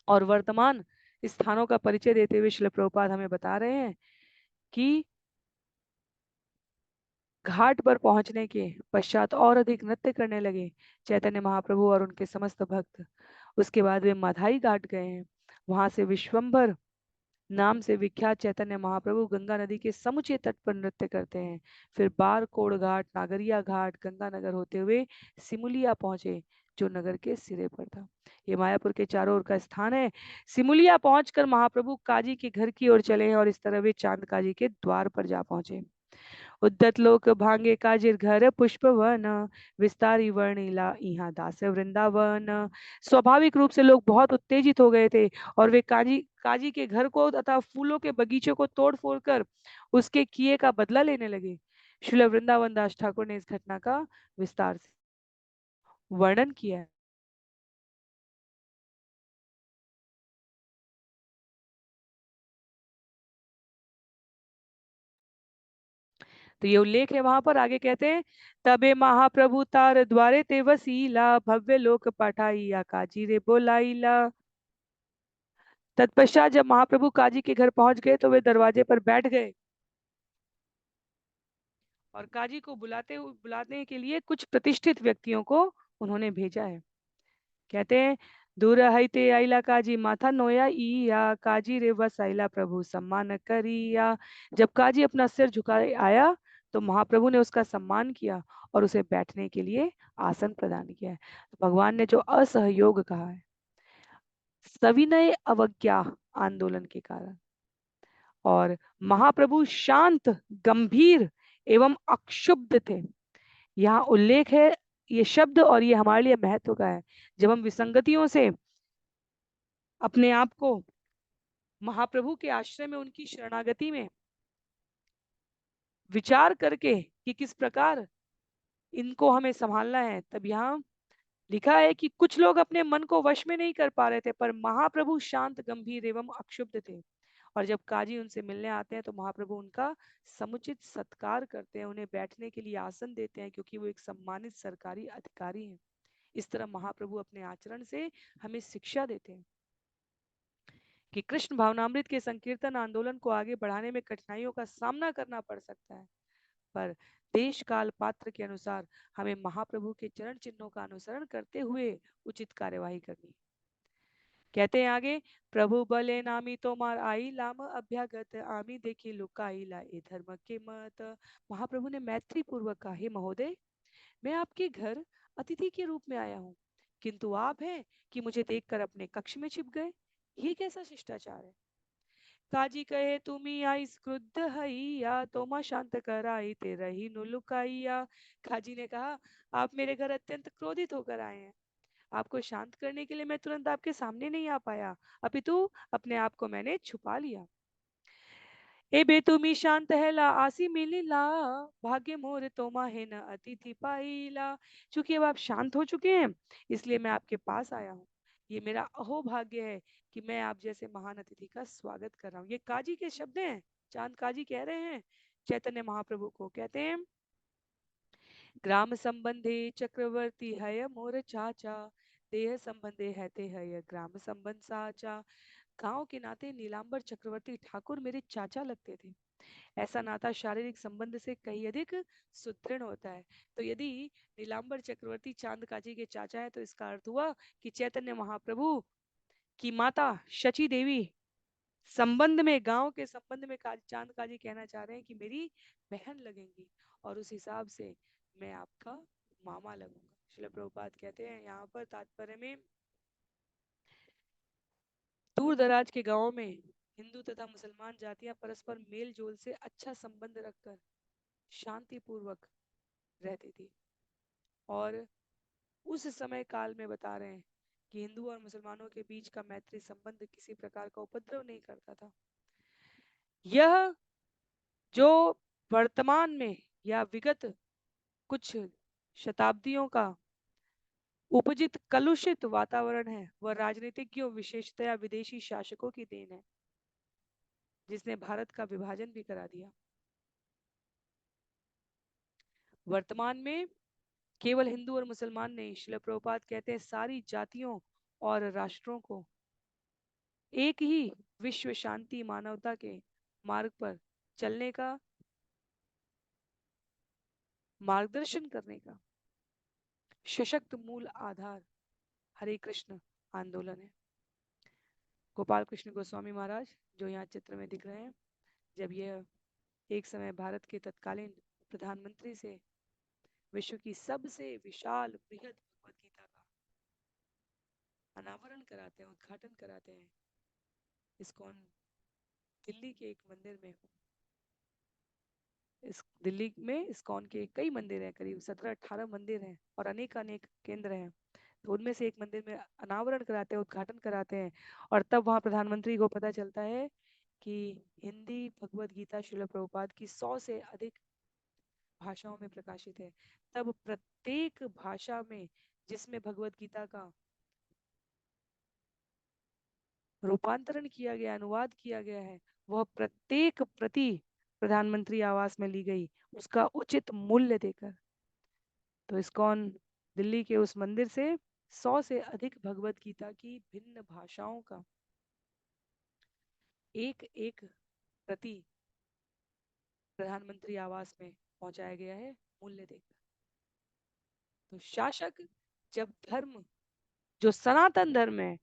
और वर्तमान स्थानों का परिचय देते हुए श्रील प्रभुपाद हमें बता रहे हैं कि घाट पर पहुंचने के पश्चात और अधिक नृत्य करने लगे चैतन्य महाप्रभु और उनके समस्त भक्त। उसके बाद वे माधाई घाट गए हैं। वहां से विश्वंभर नाम से विख्यात चैतन्य महाप्रभु गंगा नदी के समूचे तट पर नृत्य करते हैं। फिर बारकोड़ घाट, नागरिया घाट, गंगानगर होते हुए सिमुलिया पहुंचे जो नगर के सिरे पर था। ये मायापुर के चारों ओर का स्थान है। सिमुलिया पहुंचकर महाप्रभु काजी के घर की ओर चले और इस तरह वे चांद काजी के द्वार पर जा पहुंचे। उद्दत लोक भांगे काजिर घर पुष्पवन, विस्तारी वर्णिला इहाँ दास वृंदावन। स्वाभाविक रूप से लोग बहुत उत्तेजित हो गए थे और वे काजी के घर को तथा फूलों के बगीचे को तोड़ फोड़ कर उसके किए का बदला लेने लगे। श्रील वृंदावन दास ठाकुर ने इस घटना का विस्तार से वर्णन किया है। तो ये उल्लेख है वहां पर। आगे कहते हैं तबे महाप्रभु तार द्वारे ते वसीला, भव्य लोक पठाइया काजी रे बोलाइला। तत्पश्चात जब महाप्रभु काजी के घर पहुंच गए तो वे दरवाजे पर बैठ गए और काजी को बुलाने के लिए कुछ प्रतिष्ठित व्यक्तियों को उन्होंने भेजा है। कहते हैं दूर हईते आइला काजी माथा नोया या काजी रे बस आइला प्रभु सम्मान करिया। जब काजी अपना सिर झुकाए आया तो महाप्रभु ने उसका सम्मान किया और उसे बैठने के लिए आसन प्रदान किया है। तो भगवान ने जो असहयोग कहा है सविनय अवज्ञा आंदोलन के कारण, और महाप्रभु शांत, गंभीर एवं अक्षुब्ध थे। यहाँ उल्लेख है ये शब्द और ये हमारे लिए महत्व का है। जब हम विसंगतियों से अपने आप को महाप्रभु के आश्रय में उनकी शरणागति में विचार करके कि किस प्रकार इनको हमें संभालना है, तब यहाँ लिखा है कि कुछ लोग अपने मन को वश में नहीं कर पा रहे थे पर महाप्रभु शांत, गंभीर एवं अक्षुब्ध थे। और जब काजी उनसे मिलने आते हैं तो महाप्रभु उनका समुचित सत्कार करते हैं, उन्हें बैठने के लिए आसन देते हैं क्योंकि वो एक सम्मानित सरकारी अधिकारी हैं। इस तरह महाप्रभु अपने आचरण से हमें शिक्षा देते हैं कि कृष्ण भावनामृत के संकीर्तन आंदोलन को आगे बढ़ाने में कठिनाइयों का सामना करना पड़ सकता है, पर देश काल पात्र के अनुसार हमें महाप्रभु के चरण चिन्हों का अनुसरण करते हुए उचित कार्यवाही करनी। कहते हैं आगे प्रभु बले नामी तोमार आई लाम अभ्यागत आमी देखी लुकाई ला ए धर्म के मत। महाप्रभु ने मैत्री पूर्वक कहा हे महोदय, मैं आपके घर अतिथि के रूप में आया हूँ किंतु आप हैं कि मुझे देखकर अपने कक्ष में छिप गए। ये कैसा शिष्टाचार है। काजी कहे तुम्ही आईस क्रुद्ध हईया तोमा शांत कराई ते रही नु लुकाइया। काजी ने कहा आप मेरे घर अत्यंत क्रोधित होकर आए हैं, आपको शांत करने के लिए मैं तुरंत आपके सामने नहीं आ पाया, अपितु अपने आप को मैंने छुपा लिया। ए बेतुमी शांत है ला आसी मिली ला, भाग्य मोर तोमा है न अतिथि पाईला। चूंकि अब आप शांत हो चुके हैं इसलिए मैं आपके पास आया हूँ। ये मेरा अहो भाग्य है कि मैं आप जैसे महान अतिथि का स्वागत कर रहा हूँ। ये काजी के शब्द हैं, चांद काजी कह रहे हैं चैतन्य महाप्रभु को। कहते हैं ग्राम संबंधे चक्रवर्ती है मोर चाचा, देह संबंधे है ते है ग्राम संबंध साचा। गांव के नाते नीलांबर चक्रवर्ती ठाकुर मेरे चाचा लगते थे। ऐसा नाता शारीरिक संबंध से कहीं अधिक सुदृढ़ होता है। तो यदि नीलांबर चक्रवर्ती चांद काजी के चाचा है तो इसका अर्थ हुआ कि चैतन्य महाप्रभु की माता शची देवी संबंध में, गांव के संबंध में चांद काजी कहना चाह रहे हैं कि मेरी बहन लगेंगी और उस हिसाब से मैं आपका मामा लगूंगा। श्रील प्रभुपाद कहते हैं यहाँ पर तात्पर्य में दूर दराज के गांवों में हिंदू तथा मुसलमान जातियां परस्पर मेल जोल से अच्छा संबंध रखकर शांति पूर्वक रहती थी। और उस समय काल में बता रहे हैं कि हिंदू और मुसलमानों के बीच का मैत्री संबंध किसी प्रकार का उपद्रव नहीं करता था। यह जो वर्तमान में या विगत कुछ शताब्दियों का उपजित कलुषित वातावरण है वह राजनीतिज्ञों विशेषतया विदेशी शासकों की देन है, जिसने भारत का विभाजन भी करा दिया। वर्तमान में केवल हिंदू और मुसलमान नहीं, श्रील प्रभुपाद कहते हैं सारी जातियों और राष्ट्रों को एक ही विश्व शांति मानवता के मार्ग पर चलने का मार्गदर्शन करने का सशक्त मूल आधार हरे कृष्ण आंदोलन है। गोपाल कृष्ण गोस्वामी महाराज जो यहाँ चित्र में दिख रहे हैं, जब यह एक समय भारत के तत्कालीन प्रधानमंत्री से विश्व की सबसे विशाल बृहद भगवत गीता का अनावरण कराते हैं, उद्घाटन कराते हैं, इस्कॉन दिल्ली के एक मंदिर में। इस दिल्ली में इस्कॉन के कई मंदिर हैं, करीब 17-18 मंदिर हैं और अनेक अनेक केंद्र हैं। तो उनमें से एक मंदिर में अनावरण कराते हैं, उद्घाटन कराते हैं, और तब वहाँ प्रधानमंत्री को पता चलता है कि हिंदी भगवत गीता श्रील प्रभुपाद की 100 से अधिक भाषाओं में प्रकाशित है। तब प्रत्येक भाषा में जिसमें भगवत गीता का रूपांतरण किया गया, अनुवाद किया गया है, वह प्रत्येक प्रति प्रधानमंत्री आवास में ली गई, उसका उचित मूल्य देकर। तो इस्कॉन दिल्ली के उस मंदिर से 100 से अधिक भगवत गीता की भिन्न भाषाओं का एक एक प्रति प्रधानमंत्री आवास में पहुंचाया गया है, मूल्य देकर। तो शासक जब धर्म, जो सनातन धर्म है,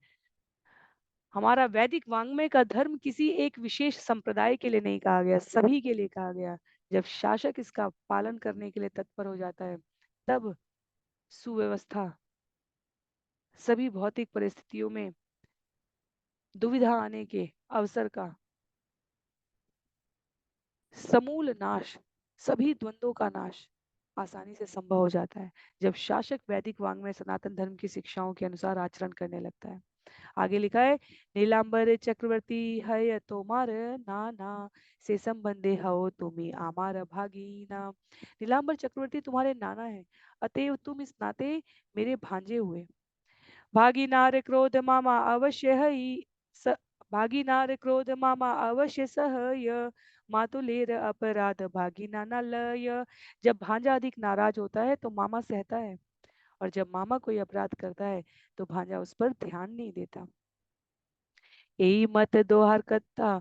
हमारा वैदिक वांग्मय का धर्म किसी एक विशेष संप्रदाय के लिए नहीं कहा गया, सभी के लिए कहा गया। जब शासक इसका पालन करने के लिए तत्पर हो जाता है, तब सुव्यवस्था सभी भौतिक परिस्थितियों में दुविधा आने के अवसर का समूल नाश, सभी द्वंद्वों का नाश आसानी से संभव हो जाता है जब शासक वैदिक वांग्मय सनातन धर्म की शिक्षाओं के अनुसार आचरण करने लगता है। आगे लिखा है, नीलांबर चक्रवर्ती है तोमार नाना से संबंधे हो तुम्ही आमार भागीना। नीलांबर चक्रवर्ती तुम्हारे नाना है, अतएव तुम इस नाते मेरे भांजे हुए। भागीनार क्रोध मामा अवश्य है स, भागीनार क्रोध मामा अवश्य सह्य मातुलेर अपराध भागीना न लय। जब भांजा अधिक नाराज होता है तो मामा सहता है, और जब मामा कोई अपराध करता है तो भांजा उस पर ध्यान नहीं देता। यही मत दोहर कत्ता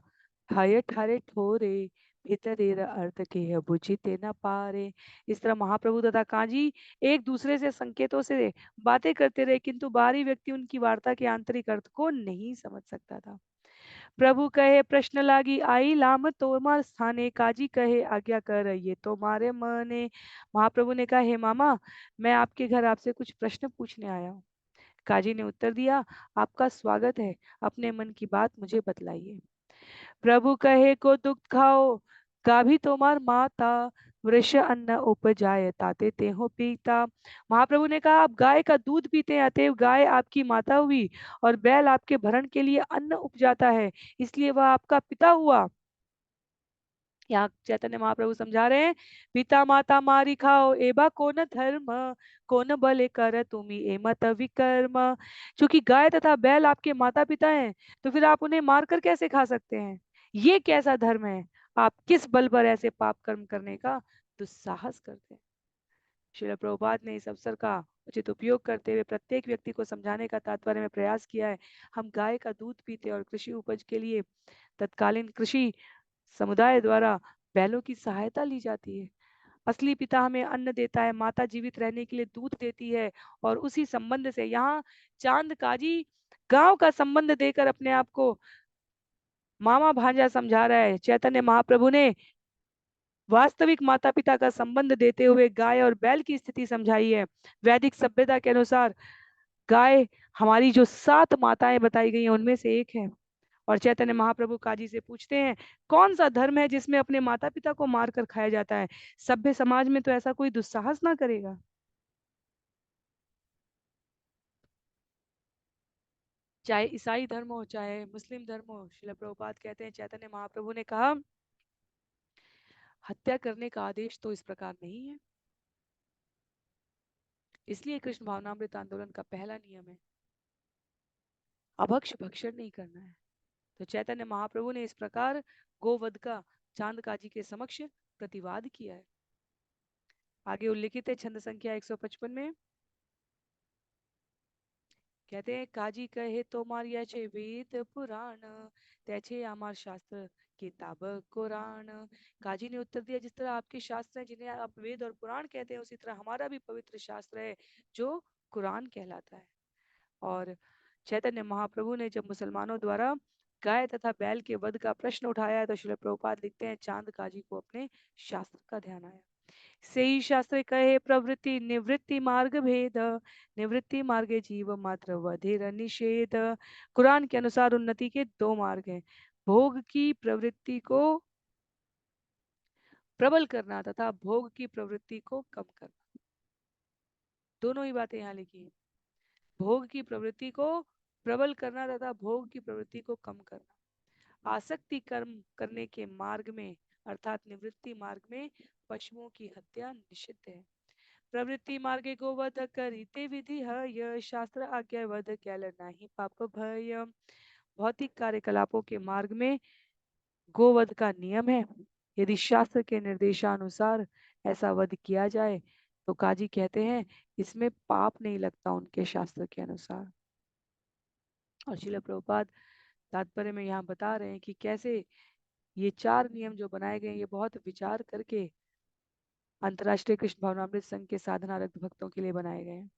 हाय ठारे ठोरे भीतरेर अर्थ के बुझिते न पारे। इस तरह महाप्रभु तथा काजी एक दूसरे से संकेतों से बातें करते रहे, किंतु बाहरी व्यक्ति उनकी वार्ता के आंतरिक अर्थ को नहीं समझ सकता था। प्रभु कहे प्रश्न लागी आई लाम तोमार स्थाने, काजी कहे आज्ञा कर ये तो मारे मने। महाप्रभु ने कहा, हे मामा, मैं आपके घर आपसे कुछ प्रश्न पूछने आया हूँ। काजी ने उत्तर दिया, आपका स्वागत है, अपने मन की बात मुझे बतलाइए। प्रभु कहे को दुख खाओ, गाभी तोमार माता वृष अन्न उपजाए ताते ते हो पीता। महाप्रभु ने कहा, आप गाय का दूध पीते हैं, अतएव गाय आपकी माता हुई, और बैल आपके भरण के लिए अन्न उपजाता है, इसलिए वह आपका पिता हुआ। यहाँ चैतन्य महाप्रभु समझा रहे हैं, पिता माता मारी खाओ एबा कौन धर्म, कौन बले कर तुम्ही एमत विकर्म। क्योंकि गाय तथा बैल आपके माता पिता हैं, तो फिर आप उन्हें मारकर कैसे खा सकते हैं? ये कैसा धर्म है? आप किस बल पर ऐसे पाप कर्म करने का दुस्साहस करते हैं? श्रील प्रभुपाद ने इस अवसर का उचित उपयोग करते हुए प्रत्येक व्यक्ति को समझाने का तात्पर्य में प्रयास किया है। हम गाय का दूध पीते और कृषि उपज के लिए तत्कालीन कृषि समुदाय द्वारा बैलों की सहायता ली जाती है। असली पिता हमें अन्न देता है, माता जीवित रहने के लिए दूध देती है, और उसी संबंध से यहाँ चांद काजी गांव का संबंध देकर अपने आप को मामा भांजा समझा रहा है। चैतन्य महाप्रभु ने वास्तविक माता पिता का संबंध देते हुए गाय और बैल की स्थिति समझाई है। वैदिक सभ्यता के अनुसार गाय हमारी जो 7 माताएं बताई गई हैं उनमें से एक है। और चैतन्य महाप्रभु काजी से पूछते हैं, कौन सा धर्म है जिसमें अपने माता पिता को मारकर खाया जाता है? सभ्य समाज में तो ऐसा कोई दुस्साहस ना करेगा। चाहे ईसाई धर्म हो, चाहे मुस्लिम धर्म हो, श्रील प्रभुपाद कहते हैं, चैतन्य महाप्रभु ने कहा, हत्या करने का आदेश तो इस प्रकार नहीं है। इसलिए कृष्ण भावनामृत आंदोलन का पहला नियम है अभक्ष भक्षण नहीं करना है। तो चैतन्य महाप्रभु ने इस प्रकार गोवध का चांद काजी के समक्ष प्रतिवाद किया है। आगे उल्लिखित है छंद संख्या 155 में, कहते हैं काजी कहे तो मारिया छे वेद पुराण तैछे आमार शास्त्र किताब कुरान। काजी ने उत्तर दिया जिस तरह आपके शास्त्र हैं जिन्हें आप वेद और पुराण कहते हैं उसी तरह हमारा भी पवित्र शास्त्र है जो कुरान कहलाता है। और चैतन्य महाप्रभु ने जब मुसलमानों द्वारा गाय तथा बैल के वध का प्रश्न उठाया है तो श्रील प्रभुपाद लिखते हैं चांद काजी को अपने शास्त्र का ध्यान आया। सेई शास्त्र कहे प्रवृत्ति निवृत्ति मार्ग भेद निवृत्ति मार्गे जीव मात्र वधेर निषेध। कुरान के अनुसार उन्नति के दो मार्ग हैं, भोग की प्रवृत्ति को प्रबल करना तथा भोग की प्रवृत्ति को कम करना। दोनों ही बातें यहाँ लिखी है, भोग की प्रवृत्ति को प्रबल करना तथा भोग की प्रवृत्ति को कम करना। आसक्ति कर्म करने के मार्ग में अर्थात निवृत्ति मार्ग में पशुओं की हत्या निषिद्ध है। प्रवृत्ति मार्गे गोवध करिते विधि है शास्त्र आज्ञा वध कैल नहीं पाप भय। भौतिक कार्यकलापों के मार्ग में गोवध का नियम है, यदि शास्त्र के निर्देशानुसार ऐसा वध किया जाए तो काजी कहते हैं इसमें पाप नहीं लगता उनके शास्त्र के अनुसार। और श्रील प्रभुपाद तात्पर्य में यहाँ बता रहे हैं कि कैसे ये चार नियम जो बनाए गए ये बहुत विचार करके अंतर्राष्ट्रीय कृष्ण भावनामृत संघ के साधनारत भक्तों के लिए बनाए गए हैं।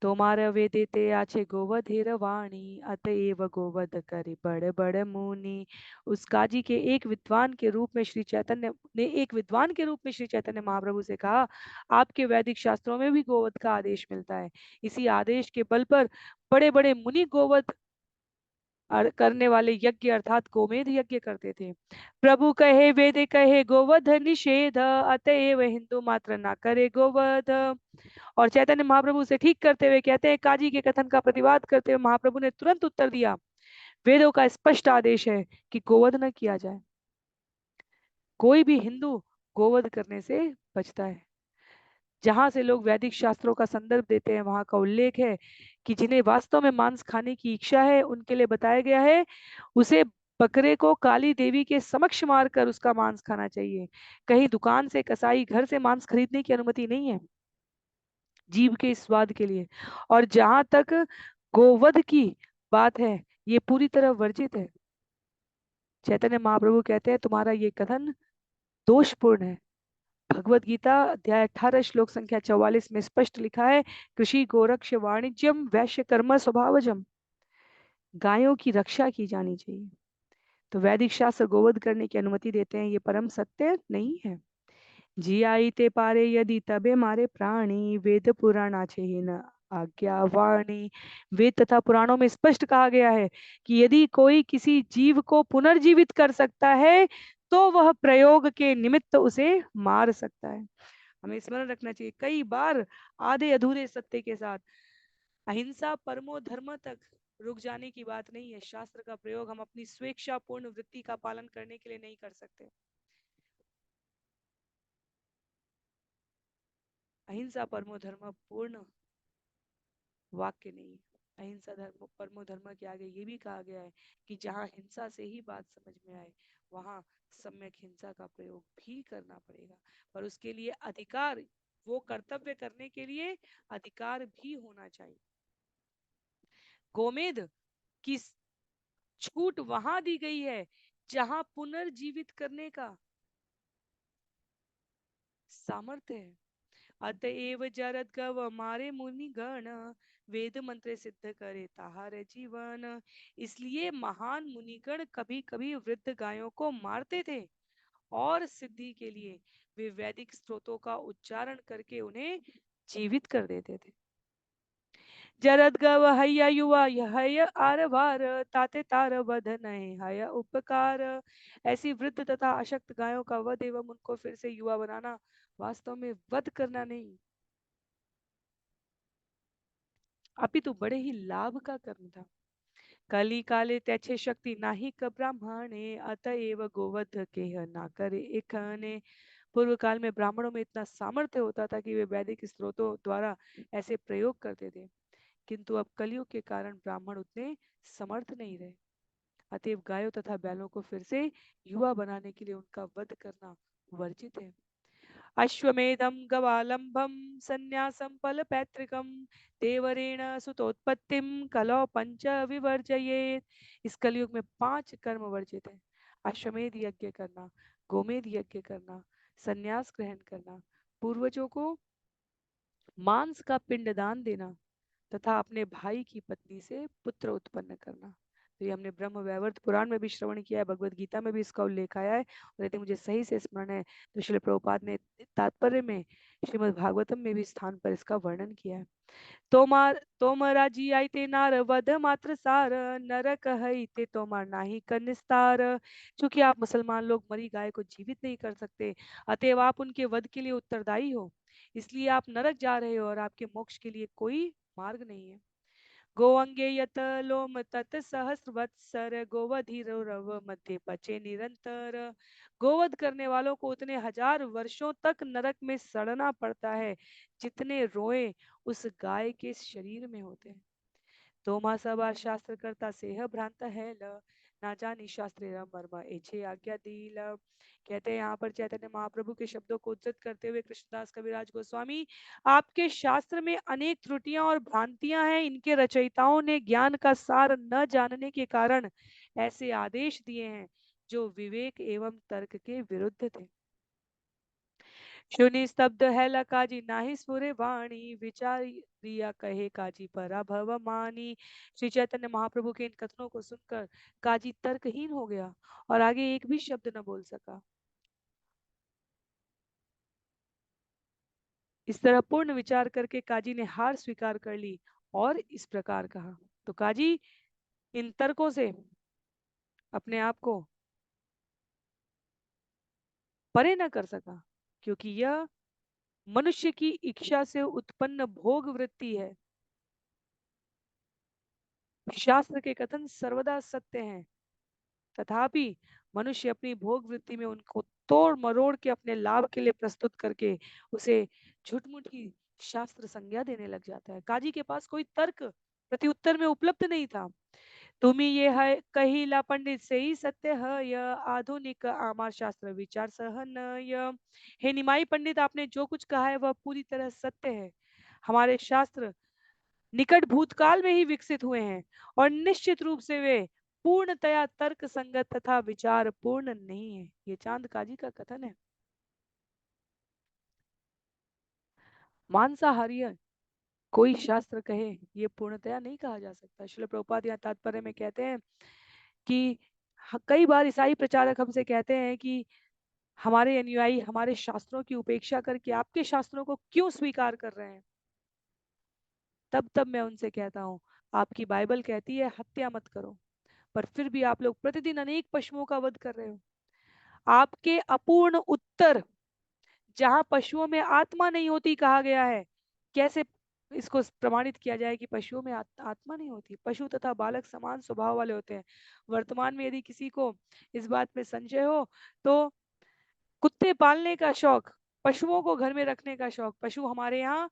तोमार वेदे ते आछे गोवधेर वाणी अतएव गोवध करे बड़ बड़ मुनि। उस काजी के एक विद्वान के रूप में श्री चैतन्य ने एक विद्वान के रूप में श्री चैतन्य महाप्रभु से कहा आपके वैदिक शास्त्रों में भी गोवध का आदेश मिलता है, इसी आदेश के बल पर बड़े बड़े मुनि गोवध करने वाले यज्ञ अर्थात गोमेध यज्ञ करते थे। प्रभु कहे वेद कहे गोवध निषेध अतएव हिंदू मात्र ना करे गोवध। और चैतन्य महाप्रभु से ठीक करते हुए कहते हैं काजी के कथन का प्रतिवाद करते हुए महाप्रभु ने तुरंत उत्तर दिया वेदों का स्पष्ट आदेश है कि गोवध न किया जाए, कोई भी हिंदू गोवध करने से बचता है। जहां से लोग वैदिक शास्त्रों का संदर्भ देते हैं वहां का उल्लेख है कि जिन्हें वास्तव में मांस खाने की इच्छा है उनके लिए बताया गया है उसे बकरे को काली देवी के समक्ष मारकर उसका मांस खाना चाहिए। कहीं दुकान से कसाई घर से मांस खरीदने की अनुमति नहीं है जीव के स्वाद के लिए। और जहां तक गोवध की बात है ये पूरी तरह वर्जित है। चैतन्य महाप्रभु कहते हैं तुम्हारा ये कथन दोषपूर्ण है। भगवत गीता अध्याय 18 श्लोक संख्या 44 में स्पष्ट लिखा है कृषि गोरक्ष वाणिज्यम वैश्य कर्म स्वभावजम, गायों की रक्षा की जानी चाहिए। तो वैदिक शास्त्र गोवध करने की अनुमति देते हैं ये परम सत्य नहीं है। जियाई ते पारे यदि तबे मारे प्राणी वेद पुराण आछे ही न आज्ञा वाणी। वेद तथा पुराणों में स्पष्ट कहा गया है कि यदि कोई किसी जीव को पुनर्जीवित कर सकता है तो वह प्रयोग के निमित्त उसे मार सकता है। हमें स्मरण रखना चाहिए कई बार आधे अधूरे सत्य के साथ अहिंसा परमो धर्म तक रुक जाने की बात नहीं है। शास्त्र का प्रयोग हम अपनी स्वेच्छापूर्ण वृत्ति का पालन करने के लिए नहीं कर सकते। अहिंसा परमो धर्म पूर्ण वाक्य नहीं है। अहिंसा धर्म परमो धर्म के आगे ये भी कहा गया है कि जहाँ हिंसा से ही बात समझ में आए वहां सम्यक हिंसा का प्रयोग भी करना पड़ेगा, पर उसके लिए अधिकार, वो कर्तव्य करने के लिए अधिकार भी होना चाहिए। गोमेद की छूट वहां दी गई है जहां पुनर्जीवित करने का सामर्थ्य है। अतएव जरद गव मारे मुनि गण वेद मंत्र सिद्ध करे ताहार जीवन। इसलिए महान मुनिगण कभी कभी वृद्ध गायों को मारते थे और सिद्धि के लिए वे वैदिक स्त्रोतों का उच्चारण करके उन्हें जीवित कर देते थे। जरद गव हया युवा हय आरवार ताते तार वध नये हय उपकार। ऐसी वृद्ध तथा अशक्त गायों का वध एवं उनको फिर से युवा बनाना वास्तव में वध करना नहीं अपितु बड़े ही लाभ का कर्म था। कली काले त्याचे शक्ति नाही क ब्राह्मणे अतएव गोवध के ना करे एखने। पूर्व काल में ब्राह्मणों में इतना सामर्थ्य होता था कि वे वैदिक स्त्रोतों द्वारा ऐसे प्रयोग करते थे, किंतु अब कलयुग के कारण ब्राह्मण उतने समर्थ नहीं रहे। अतएव गायों तथा बैलों को फिर से युवा बनाने के लिए उनका वध करना वर्जित है। अश्वमेधम गवालंबम संन्यासम फल पैतृकम देवरेण सुतोत्पत्तिम कलौ पंच विवर्जयेत। इस कलयुग में 5 कर्म वर्जित है। अश्वमेध यज्ञ करना, गोमेध यज्ञ करना, संन्यास ग्रहण करना, पूर्वजों को मांस का पिंडदान देना तथा अपने भाई की पत्नी से पुत्र उत्पन्न करना। तो ये हमने ब्रह्म वैवर्त पुराण में भी श्रवण किया है, भगवत गीता में भी इसका उल्लेख आया है, और यदि मुझे सही से स्मरण है तो श्रील प्रभुपाद ने तात्पर्य में श्रीमद् भागवतम में भी स्थान पर इसका वर्णन किया है। तोमार तोमरा जी आई ते नार वध मात्र सार नरक है ते तोमार नाही कर निस्तार। चूंकि आप मुसलमान लोग मरी गाय को जीवित नहीं कर सकते, अतएव आप उनके वध के लिए उत्तरदायी हो, इसलिए आप नरक जा रहे हो और आपके मोक्ष के लिए कोई मार्ग नहीं है। गोअंगे यत लोम तत सहस्रवत्सर गोवधीरो रव मध्य पचे निरंतर। गोवध करने वालों को उतने 1000 वर्षों तक नरक में सड़ना पड़ता है जितने रोए उस गाय के शरीर में होते हैं। तो माँ सभा शास्त्र करता सेह भ्रांत है ल ना जानी शास्त्रे मर्म एछे आज्ञा दील। कहते हैं यहाँ पर चैतन्य महाप्रभु के शब्दों को उद्धृत करते हुए कृष्णदास कविराज गोस्वामी, आपके शास्त्र में अनेक त्रुटियां और भ्रांतियां हैं, इनके रचयिताओं ने ज्ञान का सार न जानने के कारण ऐसे आदेश दिए हैं जो विवेक एवं तर्क के विरुद्ध थे। सुनी स्तब्ध है लकाजी नाही स्फुरे वाणी विचार रिया कहे काजी पराभव मानी। श्री चैतन्य महाप्रभु के इन कथनों को सुनकर काजी तर्कहीन हो गया और आगे एक भी शब्द न बोल सका। इस तरह पूर्ण विचार करके काजी ने हार स्वीकार कर ली और इस प्रकार कहा। तो काजी इन तर्कों से अपने आप को परे न कर सका, क्योंकि यह मनुष्य की इच्छा से उत्पन्न भोग वृत्ति है। शास्त्र के कथन सर्वदा सत्य हैं, तथापि मनुष्य अपनी भोग वृत्ति में उनको तोड़ मरोड़ के अपने लाभ के लिए प्रस्तुत करके उसे झूठमूठी शास्त्र संज्ञा देने लग जाता है। काजी के पास कोई तर्क प्रत्युत्तर में उपलब्ध नहीं था। तुम्ही ये है कहिला पंडित से ही सत्य है यह आधुनिक आमार शास्त्र विचार सहन यह। हे निमाई पंडित, आपने जो कुछ कहा है वह पूरी तरह सत्य है। हमारे शास्त्र निकट भूतकाल में ही विकसित हुए हैं और निश्चित रूप से वे पूर्णतया तर्क संगत तथा विचार पूर्ण नहीं है। ये चांद काजी का कथन है। मांसाहारी कोई शास्त्र कहे ये पूर्णतया नहीं कहा जा सकता। श्रील प्रभुपाद यहाँ तात्पर्य में कहते हैं कि कई बार ईसाई प्रचारक हमसे कहते हैं कि हमारे अनुयायी हमारे शास्त्रों की उपेक्षा करके आपके शास्त्रों को क्यों स्वीकार कर रहे हैं। तब तब मैं उनसे कहता हूँ, आपकी बाइबल कहती है हत्या मत करो, पर फिर भी आप लोग प्रतिदिन अनेक पशुओं का वध कर रहे हो। आपके अपूर्ण उत्तर, जहां पशुओं में आत्मा नहीं होती कहा गया है, कैसे इसको प्रमाणित किया जाए कि पशुओं में आत्मा नहीं होती। पशु तथा बालक समान स्वभाव वाले होते हैं। वर्तमान में यदि किसी को इस बात में संशय हो तो कुत्ते पालने का शौक, पशुओं को घर में रखने का शौक, पशु हमारे यहाँ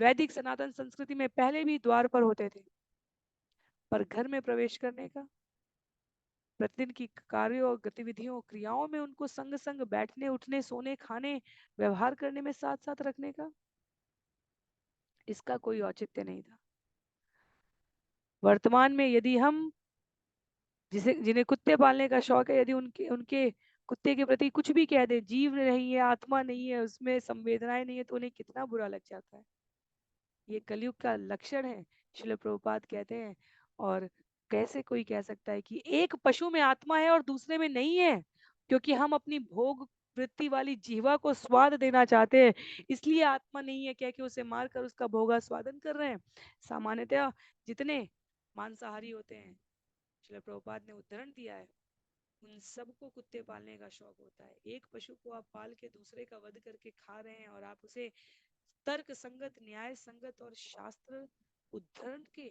वैदिक सनातन संस्कृति में पहले भी द्वार पर होते थे, पर घर में प्रवेश करने का, प्रतिदिन की कार्यों गतिविधियों क्रियाओं में उनको संग संग बैठने उठने सोने खाने व्यवहार करने में साथ साथ रखने का, इसका कोई औचित्य नहीं था। वर्तमान में यदि हम जिसे जिन्हें कुत्ते पालने का शौक है, यदि उनके उनके कुत्ते के प्रति कुछ भी कह दे, जीव नहीं है आत्मा नहीं है उसमें संवेदनाएं नहीं है, तो उन्हें कितना बुरा लग जाता है। ये कलयुग का लक्षण है, श्रील प्रभुपाद कहते हैं। और कैसे कोई कह सकता है कि एक पशु में आत्मा है और दूसरे में नहीं है, क्योंकि हम अपनी भोग वृत्ति वाली जीवा को स्वाद देना चाहते हैं, इसलिए आत्मा नहीं है कह के उसे मारकर उसका भोगा स्वादन कर रहे हैं। सामान्यतः जितने मांसाहारी होते हैं, श्रील प्रभुपाद ने उदाहरण दिया है, उन सबको कुत्ते पालने का शौक होता है। एक पशु को आप पाल के दूसरे का वध करके खा रहे हैं और आप उसे तर्क संगत न्याय संगत और शास्त्र उद्धरण के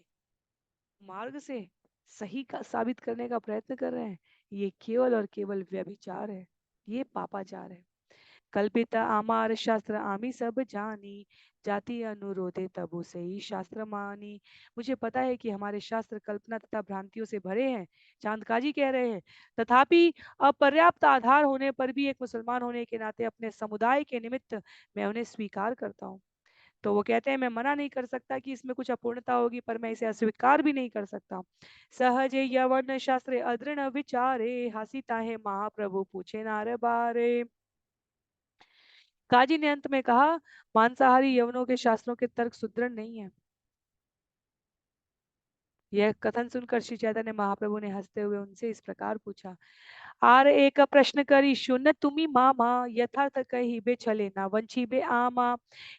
मार्ग से सही का साबित करने का प्रयत्न कर रहे हैं। ये केवल और केवल व्यभिचार है, ये पापाचार है। कल्पित आमार शास्त्र आमी सब जानी, जाति अनुरोधे तबु से ही शास्त्र मानी। मुझे पता है कि हमारे शास्त्र कल्पना तथा भ्रांतियों से भरे हैं, चांदकाजी कह रहे हैं। तथापि अपर्याप्त आधार होने पर भी एक मुसलमान होने के नाते अपने समुदाय के निमित्त मैं उन्हें स्वीकार करता हूँ। तो वो कहते हैं मैं मना नहीं कर सकता कि इसमें कुछ अपूर्णता होगी, पर मैं इसे अस्वीकार भी नहीं कर सकता। सहज यवन शास्त्रे अदृढ़ विचारे, हासिता है महाप्रभु पूछे नार बारे। काजी ने अंत में कहा, मांसाहारी यवनों के शास्त्रों के तर्क सुदृढ़ नहीं है। यह कथन सुनकर श्री चैतन्य महाप्रभु ने हंसते हुए उनसे इस प्रकार पूछा, आर एक प्रश्न करी शून्य तुम्ही मामा, यथार्थ कही बे छले ना वंशी बे आमा।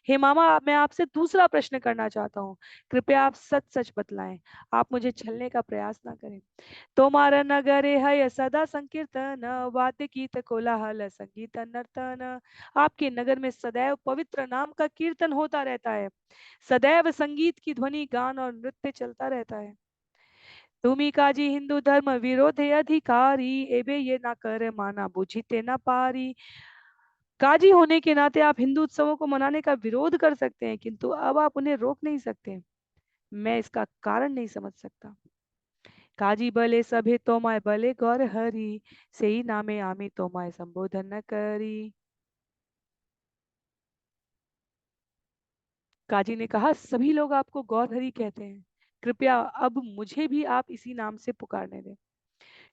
हे मामा, मैं आपसे दूसरा प्रश्न करना चाहता हूँ, कृपया आप सच सच बतलाएं, आप मुझे छलने का प्रयास ना करें। तोमार नगरे है सदा संकीर्तन, वाद्य गीत कोलाहल संगीत नर्तन। आपके नगर में सदैव पवित्र नाम का कीर्तन होता रहता है, सदैव संगीत की ध्वनि, गान और नृत्य चलता रहता है। तुम्ही काजी हिंदू धर्म विरोधे अधिकारी, एबे ये ना कर माना बुझीते ना पारी। काजी होने के नाते आप हिंदू उत्सवों को मनाने का विरोध कर सकते हैं, किंतु अब आप उन्हें रोक नहीं सकते। मैं इसका कारण नहीं समझ सकता। काजी बले सभे तोमाय बले गौर हरि, से ही नामे आमी तोमाय संबोधन न करी। काजी ने कहा, सभी लोग आपको गौर हरि कहते हैं, कृपया अब मुझे भी आप इसी नाम से पुकारने दें।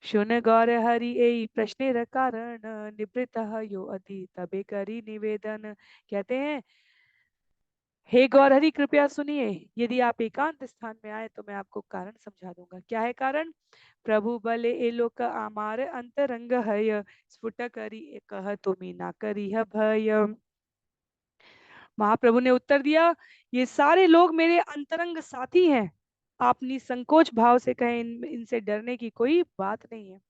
शुन गौर हरि ए प्रश्न कारण, निवृत्त यो अति तबे करी निवेदन। कहते हैं, हे गौरहरि कृपया सुनिए, यदि आप एकांत स्थान में आए तो मैं आपको कारण समझा दूंगा। क्या है कारण? प्रभु बले ए लोक आमार अंतरंग हय, स्फुट करी कह तुमी ना करी है भय। महाप्रभु ने उत्तर दिया, ये सारे लोग मेरे अंतरंग साथी हैं, आप निसंकोच भाव से कहें, इनसे डरने की कोई बात नहीं है।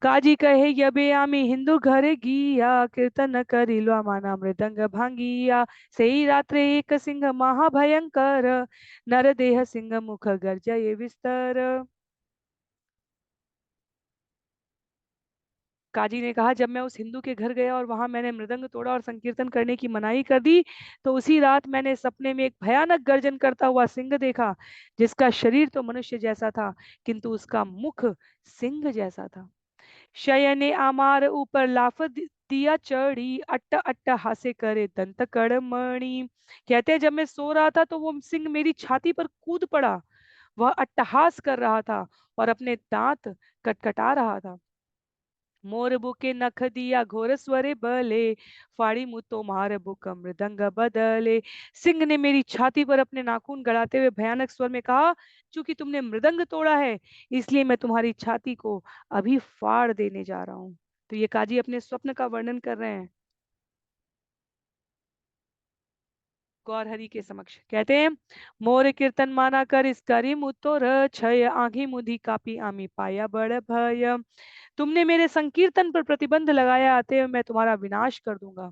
काजी कहे यबे आमी हिंदू घरे गिया, कीर्तन करिलो माना मृदंग भांगिया। सेई रात्रे एक सिंह महाभयंकर, नर देह सिंह मुख गर्जय विस्तर। काजी ने कहा, जब मैं उस हिंदू के घर गया और वहां मैंने मृदंग तोड़ा और संकीर्तन करने की मनाही कर दी, तो उसी रात मैंने सपने में एक भयानक गर्जन करता हुआ सिंह देखा, जिसका शरीर तो मनुष्य जैसा था, किंतु उसका मुख सिंह जैसा था। शयने आमार ऊपर लाफ दिया चढ़ी, अट्ट अट्ट हासे करे दंत कड़मणि। कहते हैं, जब मैं सो रहा था तो वो सिंह मेरी छाती पर कूद पड़ा, वह अट्टहास कर रहा था और अपने दांत कटकटा रहा था। मोर बुके नख दिया घोर स्वरे बले, फाड़ी मुतो मार बुक मृदंग बदले। सिंह ने मेरी छाती पर अपने नाखून गड़ाते हुए भयानक स्वर में कहा, चूंकि तुमने मृदंग तोड़ा है, इसलिए मैं तुम्हारी छाती को अभी फाड़ देने जा रहा हूँ। तो ये काजी अपने स्वप्न का वर्णन कर रहे हैं गौर हरि के समक्ष। कहते हैं, मोर कीर्तन माना कर इस करी मुतोर छय, आंखी मुधी कापी आमी पाया बड़ भय। तुमने मेरे संकीर्तन पर प्रतिबंध लगाया, आते हुए मैं तुम्हारा विनाश कर दूंगा।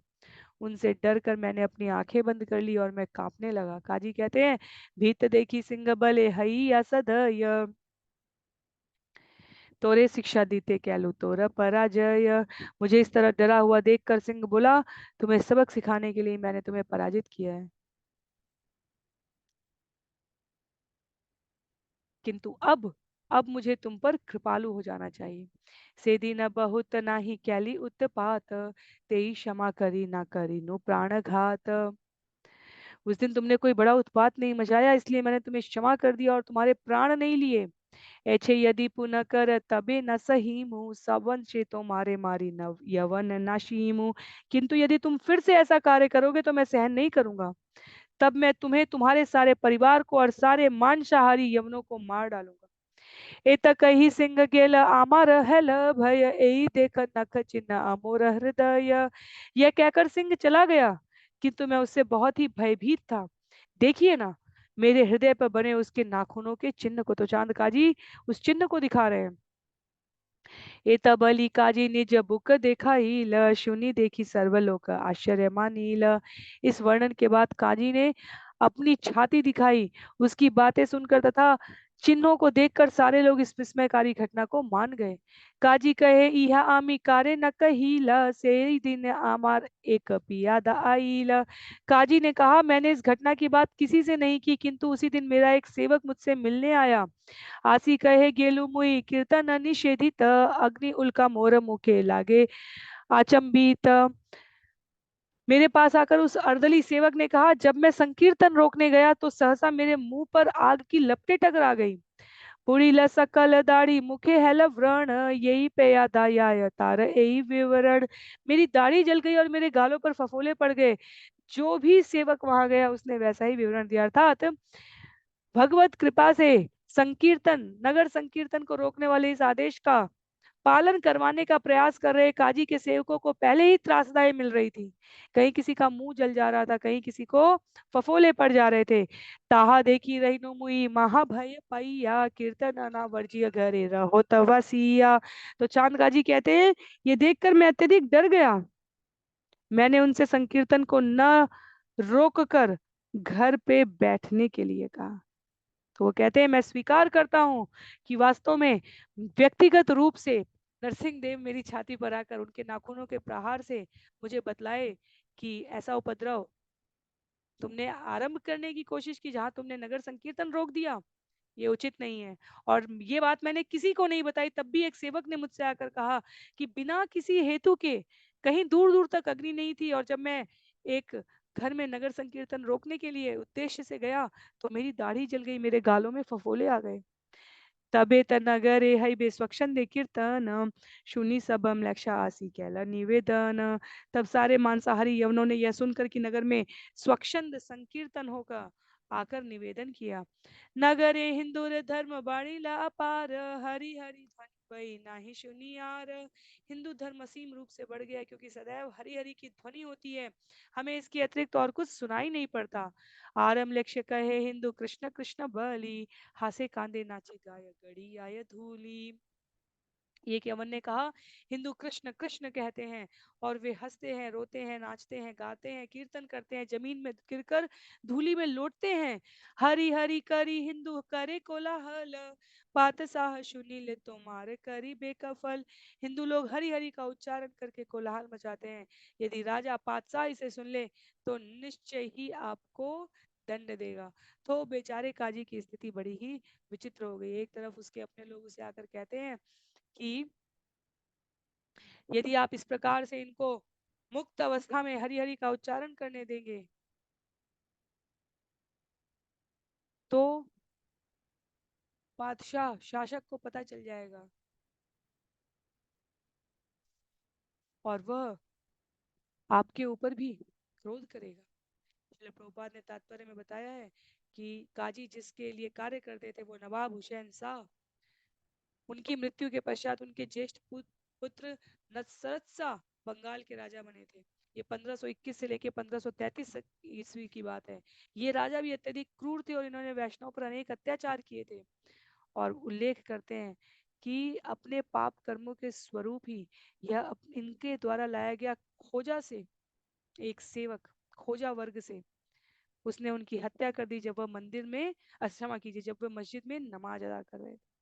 उनसे डर कर मैंने अपनी आंखें बंद कर ली और मैं कांपने लगा। काजी कहते हैं, भीत देखी सिंह बले हई या सदय, तोरे शिक्षा दीते कैलू तोरा पराजय। मुझे इस तरह डरा हुआ देखकर सिंह बोला, तुम्हें सबक सिखाने के लिए मैंने तुम्हें पराजित किया है, किंतु अब मुझे तुम पर कृपालु हो जाना चाहिए। से दिन बहुत नाही कैली उत्पात, तेई क्षमा करी ना करी नु प्राणघात। उस दिन तुमने कोई बड़ा उत्पात नहीं मचाया, इसलिए मैंने तुम्हें क्षमा कर दिया और तुम्हारे प्राण नहीं लिए। ऐसे यदि पुनः कर तबे न सहीमु, सवन से तो मारे मारी न यवन नाशीमु। किंतु यदि तुम फिर से ऐसा कार्य करोगे तो मैं सहन नहीं करूंगा, तब मैं तुम्हें, तुम्हारे सारे परिवार को और सारे मांसाहारी यवनों को मार डालूंगा। एत कही सिंह गेल आमार हल भय, एई देख नख चिन्ह अमोर हृदय। यह कहकर सिंह चला गया, किंतु मैं उससे बहुत ही भयभीत था। देखिए ना, मेरे हृदय पर बने उसके नाखूनों के चिन्ह को। तो चांद काजी उस चिन्ह को दिखा रहे हैं। एत बलि काजी निज बुक देखा सुनी देखी सर्वलोक आश्चर्य मानील। इस वर्णन के बाद काजी ने अपनी छाती दिखाई। उसकी बातें सुनकर तथा चिन्हों को देखकर सारे लोग इस विस्मयकारी घटना को मान गए। काजी कहे इहा आमी कारे न कहीला से दिन आमार एक पियादा आईला। काजी ने कहा मैंने इस घटना की बात किसी से नहीं की, किंतु उसी दिन मेरा एक सेवक मुझसे मिलने आया। आसी कहे गेलु मुई कीर्तन निषेधित अग्नि उल्का मोर मुखे लागे आचंबित। मेरे पास आकर उस अर्दली सेवक ने कहा जब मैं संकीर्तन रोकने गया तो सहसा मेरे मुंह पर आग की लपटें टकरा गई। पुड़ी ल सकल दाढ़ी मुखे हैल व्रण यही पे याद आया तार यही विवरण। मेरी दाढ़ी जल गई और मेरे गालों पर फफोले पड़ गए। जो भी सेवक वहां गया उसने वैसा ही विवरण दिया। अर्थात भगवत कृपा से संकीर्तन नगर संकीर्तन को रोकने वाले इस आदेश का पालन करवाने का प्रयास कर रहे काजी के सेवकों को पहले ही त्रासदायी मिल रही थी। कहीं किसी का मुंह जल जा रहा था, कहीं किसी को फफोले पड़ जा रहे थे। ताहा देखी रही नु मुई महाभय पैया कीर्तन ना वर्जिय घरे रहो तवसिया। तो चांद काजी कहते हैं ये देखकर मैं अत्यधिक डर गया। मैंने उनसे संकीर्तन को न रोक कर घर पे बैठने के लिए कहा। तो वो कहते हैं मैं स्वीकार करता हूं कि वास्तव में व्यक्तिगत रूप से नरसिंह देव मेरी छाती पर आकर उनके नाखूनों के प्रहार से मुझे बतलाए कि ऐसा उपद्रव तुमने आरंभ करने की कोशिश की, जहां तुमने नगर संकीर्तन रोक दिया, ये उचित नहीं है। और ये बात मैंने किसी को नहीं बताई, तब भी एक सेवक ने मुझसे आकर कहा कि बिना किसी हेतु के कहीं दूर दूर तक अग्नि नहीं थी, और जब मैं एक घर में नगर संकीर्तन रोकने के लिए उद्देश्य से गया तो मेरी दाढ़ी जल गई, मेरे गालों में फफोले आ गए। तबे नगरे हईबे स्वच्छंदे कीर्तन शुनि सबम लक्षा आसी कैला निवेदन। तब सारे मांसाहारी यवनों ने यह सुनकर कि नगर में स्वच्छंद संकीर्तन होगा आकर निवेदन किया। नगरे हिंदुर धर्म बाणीला अपार हरि हरि ध्वनि पई नाही सुनियार। हिंदू धर्म असीम रूप से बढ़ गया क्योंकि सदैव हरि हरि की ध्वनि होती है, हमें इसके अतिरिक्त और कुछ सुनाई नहीं पड़ता। आरम लक्ष्य कहे हिंदू कृष्ण कृष्ण बली हासे कांदे नाचे गाय गड़ी आय धूली। ये यमन ने कहा हिंदू कृष्ण कृष्ण कहते हैं और वे हंसते हैं, रोते हैं, नाचते हैं, गाते हैं, कीर्तन करते हैं, जमीन में गिरकर धूली में लौटते हैं। हरि हरि करी हिंदू करे कोलाहल पात साह सुनील तुम्हारे करी बेकफल। हिंदू लोग हरि हरि का उच्चारण करके कोलाहल मचाते हैं। यदि राजा पातशाह इसे सुन ले तो निश्चय ही आपको दंड देगा। तो बेचारे काजी की स्थिति बड़ी ही विचित्र हो गई। एक तरफ उसके अपने लोग उसे आकर कहते हैं कि यदि आप इस प्रकार से इनको मुक्त अवस्था में हरि हरि का उच्चारण करने देंगे तो बादशाह शासक को पता चल जाएगा और वह आपके ऊपर भी क्रोध करेगा। इसलिए प्रभुपाद ने तात्पर्य में बताया है कि काजी जिसके लिए कार्य करते थे वो नवाब हुसैन शाह, उनकी मृत्यु के पश्चात उनके ज्येष्ठ पुत्र नसरत शाह बंगाल के राजा बने थे। ये 1521 से लेके 1533 ईस्वी की बात है। ये राजा भी अत्यधिक क्रूर थे और इन्होंने वैष्णव पर अनेक अत्याचार किए थे। और उल्लेख करते हैं कि अपने पाप कर्मों के स्वरूप ही यह इनके द्वारा लाया गया खोजा से एक सेवक, खोजा वर्ग से, उसने उनकी हत्या कर दी जब वह मंदिर में, क्षमा कीजिए, जब वह मस्जिद में नमाज अदा कर रहे थे।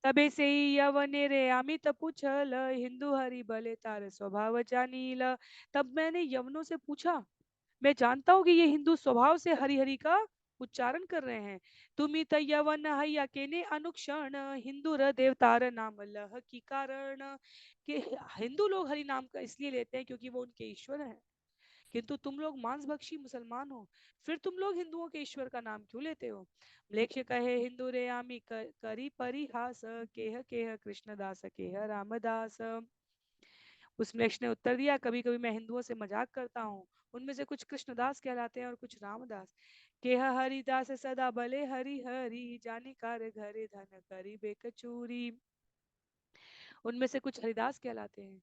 तबे से ही यवने रे अमित पूछल हिंदू हरि भले तार स्वभाव जानील। तब मैंने यवनों से पूछा, मैं जानता हूँ कि ये हिंदू स्वभाव से हरि हरि का उच्चारण कर रहे हैं। तुम्ही त यवन हैया केने अनुक्षण हिंदू र देवतार नाम लह की कारण। कि हिंदू लोग हरि नाम का इसलिए लेते हैं क्योंकि वो उनके ईश्वर हैं, किंतु तुम लोग मांसभक्षी मुसलमान हो, फिर तुम लोग हिंदुओं के ईश्वर का नाम क्यों लेते हो। लेख्य कहे हिंदू रे आमी करी परिहास केह केह कृष्णदास केह रामदास। उस मृक्ष ने उत्तर दिया, कभी कभी मैं हिंदुओं से मजाक करता हूँ, उनमें से कुछ कृष्णदास कहलाते हैं और कुछ रामदास। केह हरिदास सदा भले हरि हरि जाने कार घरे धन करी बेकचूरी। उनमें से कुछ हरिदास कहलाते हैं,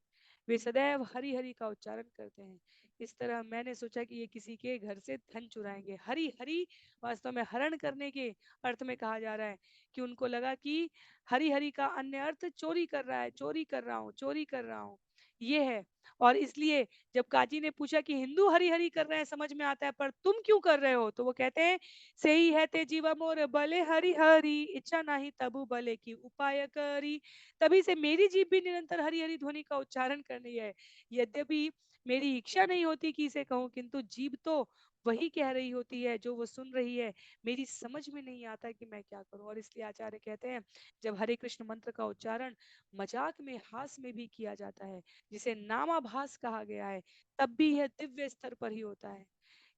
वे सदैव हरि हरि का उच्चारण करते हैं। इस तरह मैंने सोचा कि ये किसी के घर से धन चुराएंगे। हरि हरि वास्तव में हरण करने के अर्थ में कहा जा रहा है, कि उनको लगा कि हरि हरि का अन्य अर्थ चोरी कर रहा है, चोरी कर रहा हूँ, चोरी कर रहा हूँ। ये है। और इसलिए जब काजी ने पूछा कि हिंदू हरि हरि कर रहे हैं समझ में आता है, पर तुम क्यों कर रहे हो, तो वो कहते हैं सही है ते जीवा मोर भले हरि हरि, इच्छा नहीं तबु भले की उपाय करी। तभी से मेरी जीभ भी निरंतर हरि हरि ध्वनि का उच्चारण कर रही है। यद्यपि मेरी इच्छा नहीं होती कि इसे कहूं, किंतु जीभ तो वही कह रही होती है जो वो सुन रही है। मेरी समझ में नहीं आता कि मैं क्या करूं। और इसलिए आचार्य कहते हैं जब हरे कृष्ण मंत्र का उच्चारण मजाक में, हास में भी किया जाता है, जिसे नामाभास कहा गया है, तब भी यह दिव्य स्तर पर ही होता है।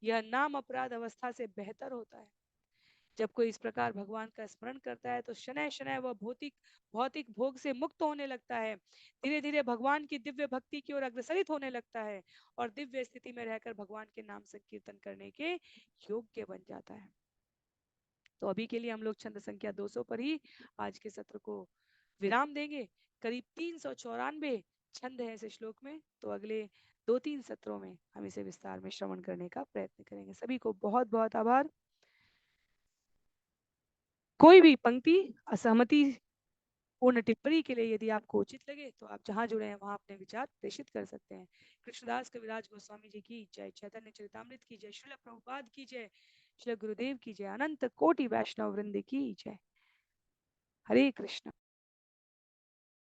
यह नाम अपराध अवस्था से बेहतर होता है। जब कोई इस प्रकार भगवान का स्मरण करता है तो शनय शनय वह भौतिक भौतिक भोग से मुक्त होने लगता है, धीरे धीरे भगवान की दिव्य भक्ति की ओर अग्रसरित होने लगता है, और दिव्य स्थिति में रहकर भगवान के नाम संकीर्तन करने के योग्य बन जाता है। तो अभी के लिए हम लोग छंद संख्या 200 पर ही आज के सत्र को विराम देंगे। करीब 394 छंद है इस श्लोक में, तो अगले 2-3 सत्रों में हम इसे विस्तार में श्रवण करने का प्रयत्न करेंगे। सभी को बहुत बहुत आभार। कोई भी पंक्ति, असहमति, पूर्ण टिप्पणी के लिए यदि आपको उचित लगे तो आप जहां जुड़े हैं वहां अपने विचार प्रेषित कर सकते हैं। कृष्णदास कविराज गोस्वामी जी की जय, चैतन्य चरितामृत की जय, श्रील प्रभुपाद की जय, श्री गुरुदेव की जय, अनंत कोटि वैष्णव वृंद की जय। हरे कृष्ण।